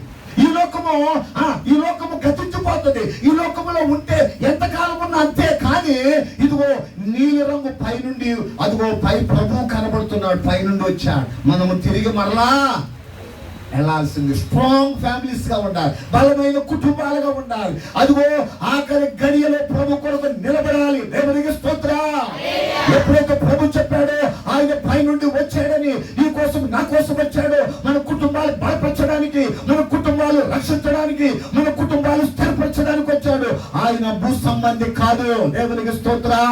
ఈ లోకము గతించిపోతుంది. ఈ లోకములో ఉంటే ఎంతకాలం ఉన్నా అంతే. కానీ ఇదిగో నీలి రంగు పైనుండి, అదిగో పై ప్రభువు కనబడుతున్నాడు, పైనుండి వచ్చాడు. మనము తిరిగి మరలా వెళ్ళాల్సింది. స్ట్రాంగ్ ఫ్యామిలీస్ గా ఉండాలి, బలమైన కుటుంబాలుగా ఉండాలి. అదిగో ఆఖరి గడియలో ప్రభు కొరకు నిలబడాలి. దేవునికి స్తోత్రం. ఎప్పుడైతే ప్రభు చెప్పాడో ఆయన పైనుండి వచ్చాడని, నీ కోసం నా కోసం వచ్చాడు, మన కుటుంబాలు బలపరచడానికి, మన కుటుంబాలు రక్షించడానికి, మన కుటుంబాలు స్థిరపరచడానికి వచ్చాడు. ఆయన భూ సంబంధి కాదు. దేవునికి స్తోత్రం.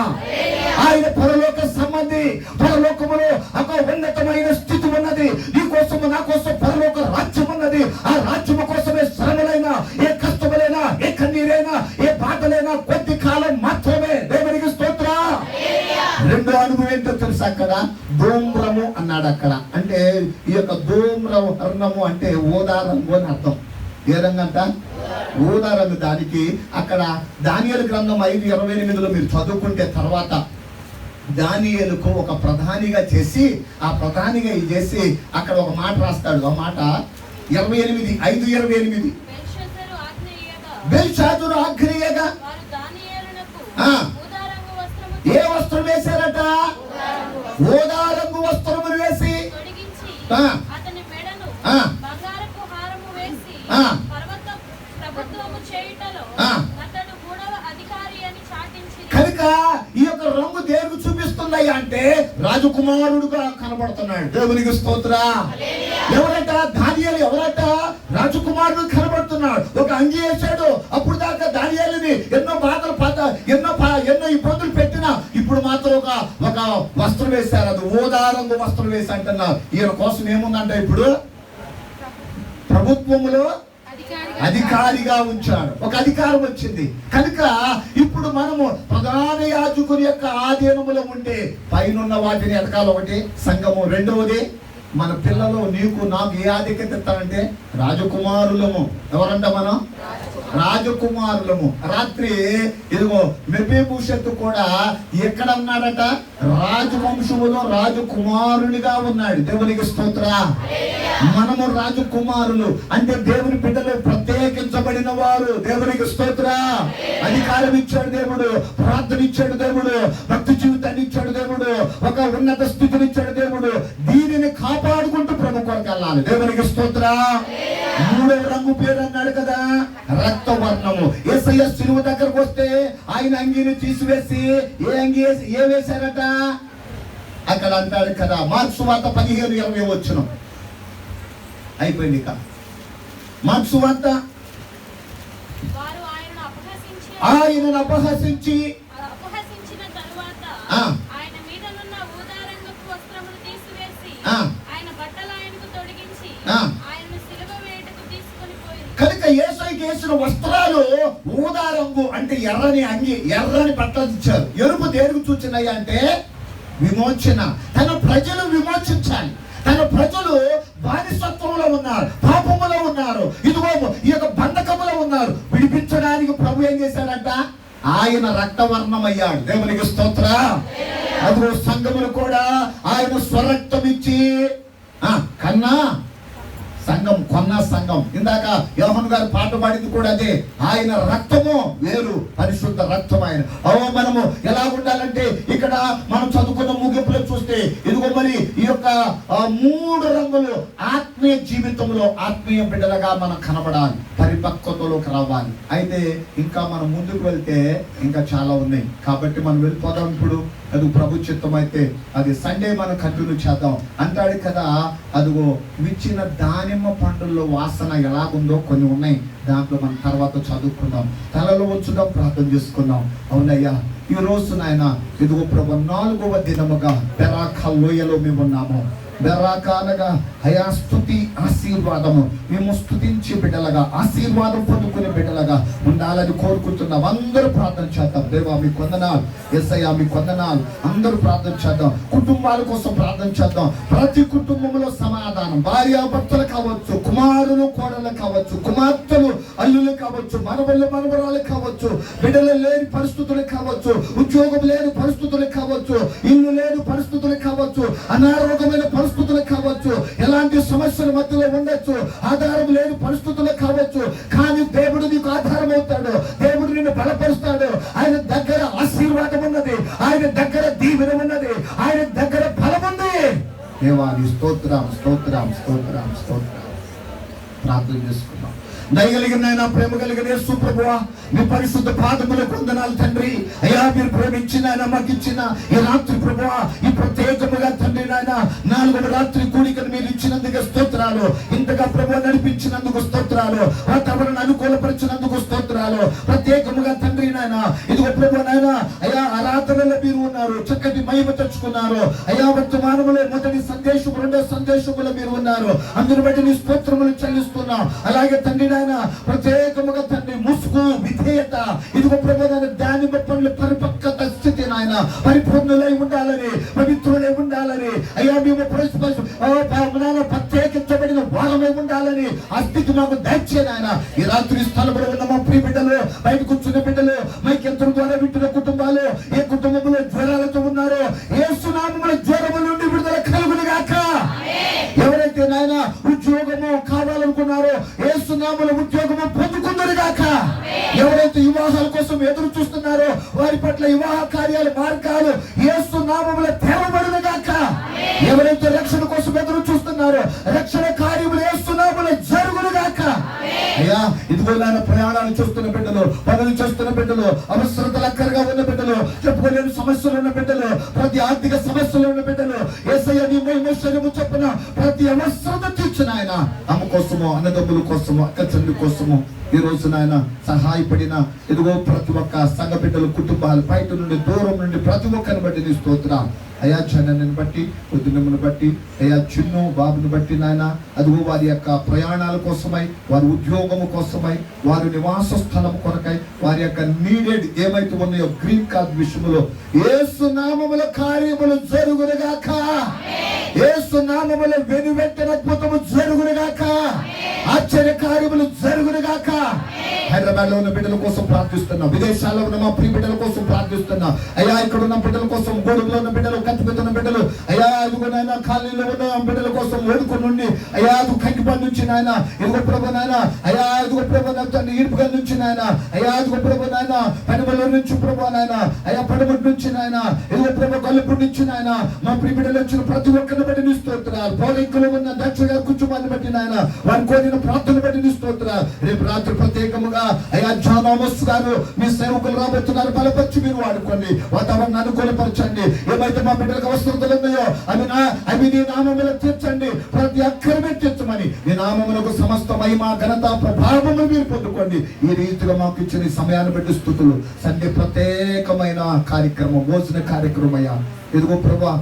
ఆయన పరలోక సంబంధి. పరలోకములో ఒక ఉన్నతమైన స్థితి ఉన్నది. నీ కోసం నా కోసం పరలోక రాజ్యం ఉన్నది. ఆ రాజ్యము కోసమే శ్రమలైనా, ఏ కష్టములైనా, ఏ కన్నీరైనా, ఏ బాధలైనా కొద్ది కాలం మాత్రమే. దేవునికి స్తోత్రం. రెండో అనుభవం ఏంటో తెలుసా? అక్కడ ధూమ్రము అన్నాడు. అక్కడ అంటే ఈ యొక్క ధూమ్రవర్ణము అంటే ఊదా రంగు అని అర్థం. ఏ రంగు అంట? ఊదా రంగు. దానికి అక్కడ దానియేలు గ్రంథం 5:28 మీరు చదువుకుంటే తర్వాత దానియేలుకు ఒక ప్రధానిగా చేసి, ఆ ప్రధానిగా చేసి అక్కడ ఒక మాట రాస్తాడు. ఆ మాట 5:28 బెల్షాజరు ఆజ్ఞేయగా ఏ వస్త్రం వేశారట? ఊదా రంగు వస్త్రములు వేసి కనుక ఈ యొక్క రంగు దేనికి చూపిస్తున్నాయి అంటే, రాజకుమారుడుగా కనబడుతున్నాడు. దేవునికి స్తోత్రం. ఎవరట? దానియేలు. ఎవరట? రాజకుమారుడు కనబడుతున్నాడు. ఒక అంగి వేశాడు. అప్పుడు దాకా దానియేలుని ఎన్నో బాధలు ఎన్నో ఇబ్బందులు పెట్టినా, ఇప్పుడు మాత్రం ఒక వస్త్రం వేశారు. అది ఊదా రంగు వస్త్రం వేసి అంటున్నారు. ఈయన కోసం ఏముందంటే, ఇప్పుడు ప్రభుత్వములో అధికారిగా ఉంచాడు. ఒక అధికారం వచ్చింది. కనుక ఇప్పుడు మనము ప్రధాన యాజకుని యొక్క ఆధీనములో ఉంటే పైనున్న వాటిని ఎతకాలి. ఒకటి సంఘము. రెండవది మన పిల్లలు నీకు నాకు ఏ ఆధిక్యత ఇస్తారంటే రాజకుమారులము. ఎవరంట? మనం రాజకుమారులము. రాత్రి ఇదిగో మెఫీబోషెతు కూడా ఎక్కడ ఉన్నాడట? రాజవంశములో రాజకుమారునిగా ఉన్నాడు. దేవునికి స్తోత్రం. మనము రాజకుమారులు అంటే దేవుని బిడ్డలు, ప్రత్యేకించబడిన వారు. దేవునికి స్తోత్రం. అధికారం ఇచ్చాడు దేవుడు, ప్రార్థన ఇచ్చాడు దేవుడు, భక్తి జీవితాన్ని ఇచ్చాడు దేవుడు, ఒక ఉన్నత స్థితిని ఇచ్చాడు దేవుడు. దీనిని కాపాడుకుంటూ ప్రభు కొరకు వెళ్ళాలి. దేవునికి స్తోత్రం. మూడవ రంగు పేరు అన్నాడు కదా, రక్తవర్ణము. యేసయ్య శిలువ దగ్గరకు వస్తే ఆయన అంగీని తీసివేసి ఏ వేశారట? అక్కడ అంటాడు కదా, మార్కు సువార్త 15:20 వచ్చును. అయిపోయింది. ఇక మార్కు సువార్త ఆయనను అపహసించి కనుక యేసయ్యకి వేసిన వస్త్రాలు ఊదా రంగు అంటే ఎర్రని అంగి, ఎర్రని బట్టలు ఇచ్చారు. ఎరుపు దేనికి సూచనయ్యా అంటే విమోచన. తన ప్రజలు విమోచించాలి. తన ప్రజలు బానిసత్వంలో ఉన్నారు, పాపములో ఉన్నారు, ఇదిగో ఈ యొక్క బంధకములో ఉన్నారు. విడిపించడానికి ప్రభు ఏం చేశాడంట? ఆయన రక్తవర్ణం అయ్యాడు. దేవునికి స్తోత్రం. అదిగో సంఘములు కూడా ఆయన స్వరక్తం ఇచ్చి కన్నా సంఘం కొన్న సంఘం. ఇందాక యోహాను గారు పాట పాడింది కూడా అదే. ఆయన రక్తము వేరు, పరిశుద్ధ రక్తం ఆయన. మనము ఎలా ఉండాలంటే ఇక్కడ మనం చదువుకున్న ముగింపులో చూస్తే ఇదిగో మరి ఈ యొక్క 3 రంగులు ఆత్మీయ జీవితంలో ఆత్మీయ బిడ్డలుగా మనం కనబడాలి, పరిపక్వతలోకి రావాలి. అయితే ఇంకా మనం ముందుకు వెళ్తే ఇంకా చాలా ఉన్నాయి కాబట్టి మనం వెళ్ళిపోదాం. ఇప్పుడు అది ప్రభు చిత్తం అయితే అది సండే మనం కంటిన్యూ చేద్దాం. అంటాడు కదా, అదిగో విచ్చిన దానిమ్మ పండుల్లో వాసన ఎలాగుందో కొన్ని ఉన్నాయి, దాంట్లో మనం తర్వాత చదువుకుందాం. తలలో ఉంచుదాం, ప్రార్థన చేసుకుందాం. అవునయ్యా, ఈ రోజు నాయన ఇదిగో ప్రభు 4వ దినముగా బెరాకా లోయలో మేము ఉన్నాము. బెరాకా అనగా అయా స్తుతి, ఆశీర్వాదము. మేము స్తుతించే బిడ్డలుగా, ఆశీర్వాదం పొందుకునే బిడ్డలుగా ఉండాలని కోరుకుంటున్నాం. అందరూ ప్రార్థన చేద్దాం. దేవా మీకు వందనాలు, యేసయ్యా మీకు వందనాలు. అందరూ ప్రార్థన చేద్దాం. కుటుంబాల కోసం ప్రార్థన చేద్దాం. ప్రతి కుటుంబంలో సమాధానం, భార్యాభర్తలు కావచ్చు, కుమారులు కోడలు కావచ్చు, కుమార్తెలు అల్లులు కావచ్చు, మనవళ్ళు మనవరాలు కావచ్చు, బిడ్డలు లేని పరిస్థితులు కావచ్చు, ఉద్యోగం లేని పరిస్థితులు కావచ్చు, ఇల్లు లేని పరిస్థితులు కావచ్చు, అనారోగ్యమైన పరిస్థితులు కావచ్చు, ఎలాంటి సమస్యల మధ్యలో ఉండొచ్చు, ఆధారం లేని పరిస్థితులు కావచ్చు. కానీ దేవుడు నీకు ఆధారం అవుతాడు, దేవుడు నిన్ను బలపరుస్తాడు. ఆయన దగ్గర ఆశీర్వాదం ఉన్నది, ఆయన దగ్గర దీవెన ఉన్నది, ఆయన దగ్గర బలం ఉంది. దేవాది స్తోత్రం, స్తోత్రం, స్తోత్రం, స్తోత్రం. ప్రార్థన చేసుకున్నాం. దయగలిగిన నాయన, ప్రేమ కలిగిన యేసు ప్రభువా, మీ పరిశుద్ధ పాదములకు వందనాలు తండ్రి. అయ్యా, మీరు ప్రేమించిన ఆయన మాకు ఇచ్చిన ఈ రాత్రి ప్రభువా, ఈ ప్రత్యేకముగా తండ్రి నాయన 4వ రాత్రి కూడికను మీరు ఇచ్చినందుకు స్తోత్రాలు. ఇంతగా ప్రభువా నడిపించినందుకు స్తోత్రాలు. వాతావరణం అనుకూలపరిచినందుకు స్తోత్రాలు. ప్రత్యేకముగా తండ్రి నాయన ఇదిగో ప్రభువా నాయన అయ్యా, ఆరాధనలో మీరు ఉన్నారు, చక్కటి మహిమ తెచ్చుకున్నారు. అయ్యా, వర్తమానములో మొదటి సందేశం, 2వ సందేశములో మీరు ఉన్నారు. అందుని బట్టి నీ స్తోత్రములు చెల్లిస్తున్నాం. అలాగే తండ్రి ప్రత్యేకముగా తండ్రి ముసుగు, విధేయత, ఇదిగో ప్రభువా దానిమ్మ పండ్ల పరిపక్వత స్థితి నాయన, పరిపూర్ణులై ఉండాలని, పవిత్రులై ఉండాలని, అయ్యా మేము ప్రత్యేకించబడిన వారమై ఉండాలని ఆ స్థితి మాకు దయచే నాయన. ఈ రాత్రి స్థలంలో ఉన్న మా ప్రియ బిడ్డలు, బయట కూర్చున్న బిడ్డలు, మైకెంతరం ద్వారా వింటున్న కుటుంబాలు, ఏ కుటుంబంలో జ్వరాలతో ఉన్నారో యేసు నామములో జ్వరము నుండి విడుదల కలుగును గాక. ఎవరైతే నాయన ఉద్యోగము కావాలనుకున్నారో యేసు నామములో ఉద్యోగము పొందుకుందరు గాక. ఎవరైతే వివాహాల కోసం ఎదురు చూస్తున్నారో వారి పట్ల వివాహ కార్యాల మార్గాలు యేసు నామములో తెరవబడును గాక. ఎవరైతే రక్షణ కోసం ఎదురు చూస్తున్నారో రక్షణ కార్యములు యేసు నామములో జరుగును గాక. అయ్యా, ఇదిగో నాయన ప్రయాణాలు చేస్తున్న బిడ్డలు, పనులు చేస్తున్న బిడ్డలు, అవసరతలు అక్కరగా ఉన్న బిడ్డలు, చెప్పుకోలేని సమస్యలు ఉన్న బిడ్డలు, ప్రతి ఆర్థిక సమస్యలు ఉన్న బిడ్డలు, యేసయ్య నీ మహిమ చొప్పున ప్రతి అవసరత తీర్చిన ఆయన అమ్మ కోసము, అన్నదమ్ముల కోసము, అక్క చెల్లి కోసము ఈ రోజు నాయన సహాయపడిన ఇదిగో ప్రతి ఒక్క సంఘ బిడ్డలు, కుటుంబాలు, బయట నుండి దూరం నుండి ప్రతి ఒక్కరిని బట్టి నీ స్తోత్రం. అయా, జనాన్ని బట్టి, కుటుంబమును బట్టి, అయా చిన్ను బాబుని బట్టి నాయన అదిగో వారి యొక్క ప్రయాణాల కోసమై, వారి ఉద్యోగము కోసమై, వారి నివాస స్థలం కొరకై, వారి యొక్క నీడెడ్ ఏమైతే ఉన్నాయో గ్రీన్ కార్డ్ విషయంలో యేసు నామముల కార్యములు జరుగునుగాక. యేసు నామముల వెనువెంటనే అద్భుతము జరుగునుగాక. ఆశ్చర్య కార్యములు జరుగునుగాక. హైదరాబాద్ లో ఉన్న బిడ్డల కోసం ప్రార్థిస్తున్నా, విదేశాల్లో ఉన్న మా ప్రియ బిడ్డల కోసం ప్రార్థిస్తున్నా. అయ్యా, ఇక్కడ ఉన్న బిడ్డల కోసం, గోడుగులో ఉన్న బిడ్డలు, కత్తిపెత్తున్న బిడ్డలు, అయ్యా అదుగునైనా కాలనీలో ఉన్న బిడ్డల కోసం వేడుకొని నుండి, అయ్యా అది కంకిపడి నుంచి నాయన ఇదిగో ప్రభు నాయన, అయ్యా ఇదిగో ప్రభు నాయన ఈడుపుగా నుంచి నాయన, అయ్యా ఇదిగో ప్రభు నాయన పనిమల నుంచి ప్రభు నాయన, అయ్యా పడమటి నుంచి నాయన, ఇదిగో ప్రభు గొల్లపూడి నుంచి నాయన మా ప్రియ బిడ్డలు వచ్చిన ప్రతి ఒక్కరిని బట్టి నీ స్తోత్రాలు. పౌలికులు ఉన్న దక్ష గారి కుటుంబాన్ని బట్టి నాయన వారి కోరిన ప్రార్థన బట్టి నీ స్తోత్రాలు. రేపు రాత్రి ప్రత్యేకముగా అయ్యా జానోమస్ గారు మీ సేవకులు రాబోతున్నారు, బలపరిచి మీరు వాడుకోండి, వాతావరణాన్ని అనుకూలపరచండి. ఏమైతే మా బిడ్డలకు అవసరతలు ఉన్నాయో అవి నీ నామములో తీర్చండి, ప్రతి అక్కరమే తీర్చమని నీ నామములకు సమస్త మహిమ, ఘనత, ప్రభావము మీరు పొందుకోండి. ఈ రీతిగా మాకు ఇచ్చిన సమయాన్ని బట్టి స్తుతులు. సండే ప్రత్యేకమైన కార్యక్రమం, భోజన కార్యక్రమం అయ్యా ఇదిగో ప్రభా.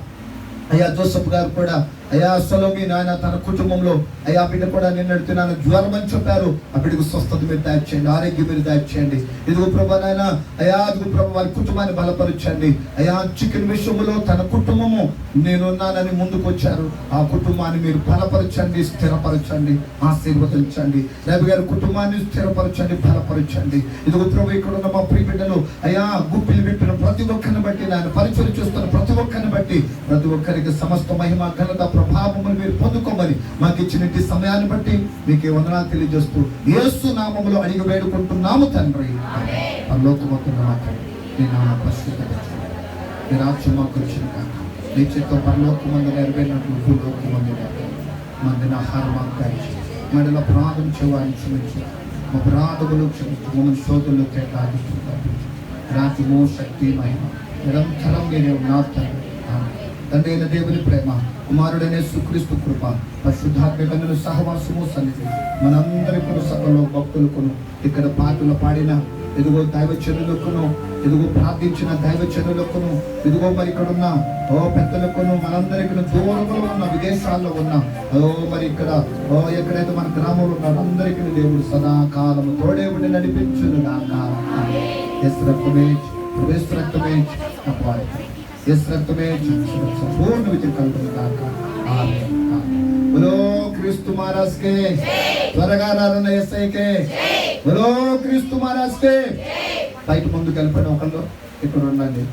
అయ్యా జోసఫ్ గారు కూడా, అయ్యా సొలొమి నాయన తన కుటుంబంలో అయ్యా బిడ్డ కూడా నిన్నడుతున్నాను జ్వరం అని చెప్పారు, ఆ బిడ్డకు స్వస్థత మీరు దయచేయండి, ఆరోగ్యం మీరు దయచేయండి. ఇదిగో ప్రభా నాయన, అయ్యా ఇదిగో ప్రభా వారి కుటుంబాన్ని బలపరచండి. అయ్యా చికెన్ విషయంలో తన కుటుంబము నేనున్నానని ముందుకు వచ్చారు, ఆ కుటుంబాన్ని మీరు బలపరచండి, స్థిరపరచండి, ఆశీర్వదించండి. రవి గారి కుటుంబాన్ని స్థిరపరచండి, బలపరచండి. ఇదిగో ప్రభు ఇక్కడ ఉన్న మా ప్రియ బిడ్డలు అయ్యా గుప్పిలు విప్పిన ప్రతి ఒక్కరిని బట్టి, నాయన పరిచయం చేస్తున్న ప్రతి ఒక్కరిని బట్టి, ప్రతి ఒక్కరికి సమస్త మహిమ, ఘనత, ప్రభావమును మీరు పొందుకోమని మాకు ఇచ్చినట్టి సమయాన్ని బట్టి మీకే వందనాలు తెలియజేస్తూ యేసు నామములో అడిగి వేడుకుంటున్నాము తండ్రి. పరలోకమందున్న మా తండ్రి, నీ నామం పరిశుద్ధపరచబడదు. నీ రాజ్యం మాకు వచ్చిన కాక నీ చిత్తం పరలోకమందు నెరవేరినట్లు భూలోకమందు మందిన ఆహారం మాకు దయచేసి, మెడల అపరాధం చేయాలని క్షమించు, మా అపరాధములు క్షమించు, మమ్మల్ని శోధుల్లో తేటాదించు. రాజ్యము శక్తి మహిమ నిరంతరం మీరే ఉన్నారు తండ్రి. తండ్రి అయిన దేవుని ప్రేమ, కుమారుడైన యేసుక్రీస్తు కృప, పరిశుద్ధాత్మ సహవాసము సన్నిధి మనందరికీ సభలో భక్తులకును, ఇక్కడ పాటలు పాడిన ఎదుగో దైవజనులకును, ఎదుగో ప్రార్థించిన దైవజనులకును, ఎదుగో మరి ఇక్కడ ఉన్న పెద్దలకును, మనందరికీ దూరంలో ఉన్న విదేశాల్లో ఉన్న మరి ఇక్కడ ఎక్కడైతే మన గ్రామంలో ఉన్న అందరికీ దేవుడు సదాకాలము తోడే ఉండి నడిపించును గాక. ఎస్ రక్తమే ప్రవేశ రక్తమే కాపాడు, ఎస్ రక్తమే సంపూర్ణ విజయం కలుగును గాక. ఆమేన్. బలో క్రీస్తు మహారాజ్ కే, త్వరగా రానున్న యేసయ్య కే, బలో క్రీస్తు మహారాజ్ కే. బయట ముందుకు వెళ్ళిపోయిన ఒకళ్ళు ఇక్కడ ఉండండి.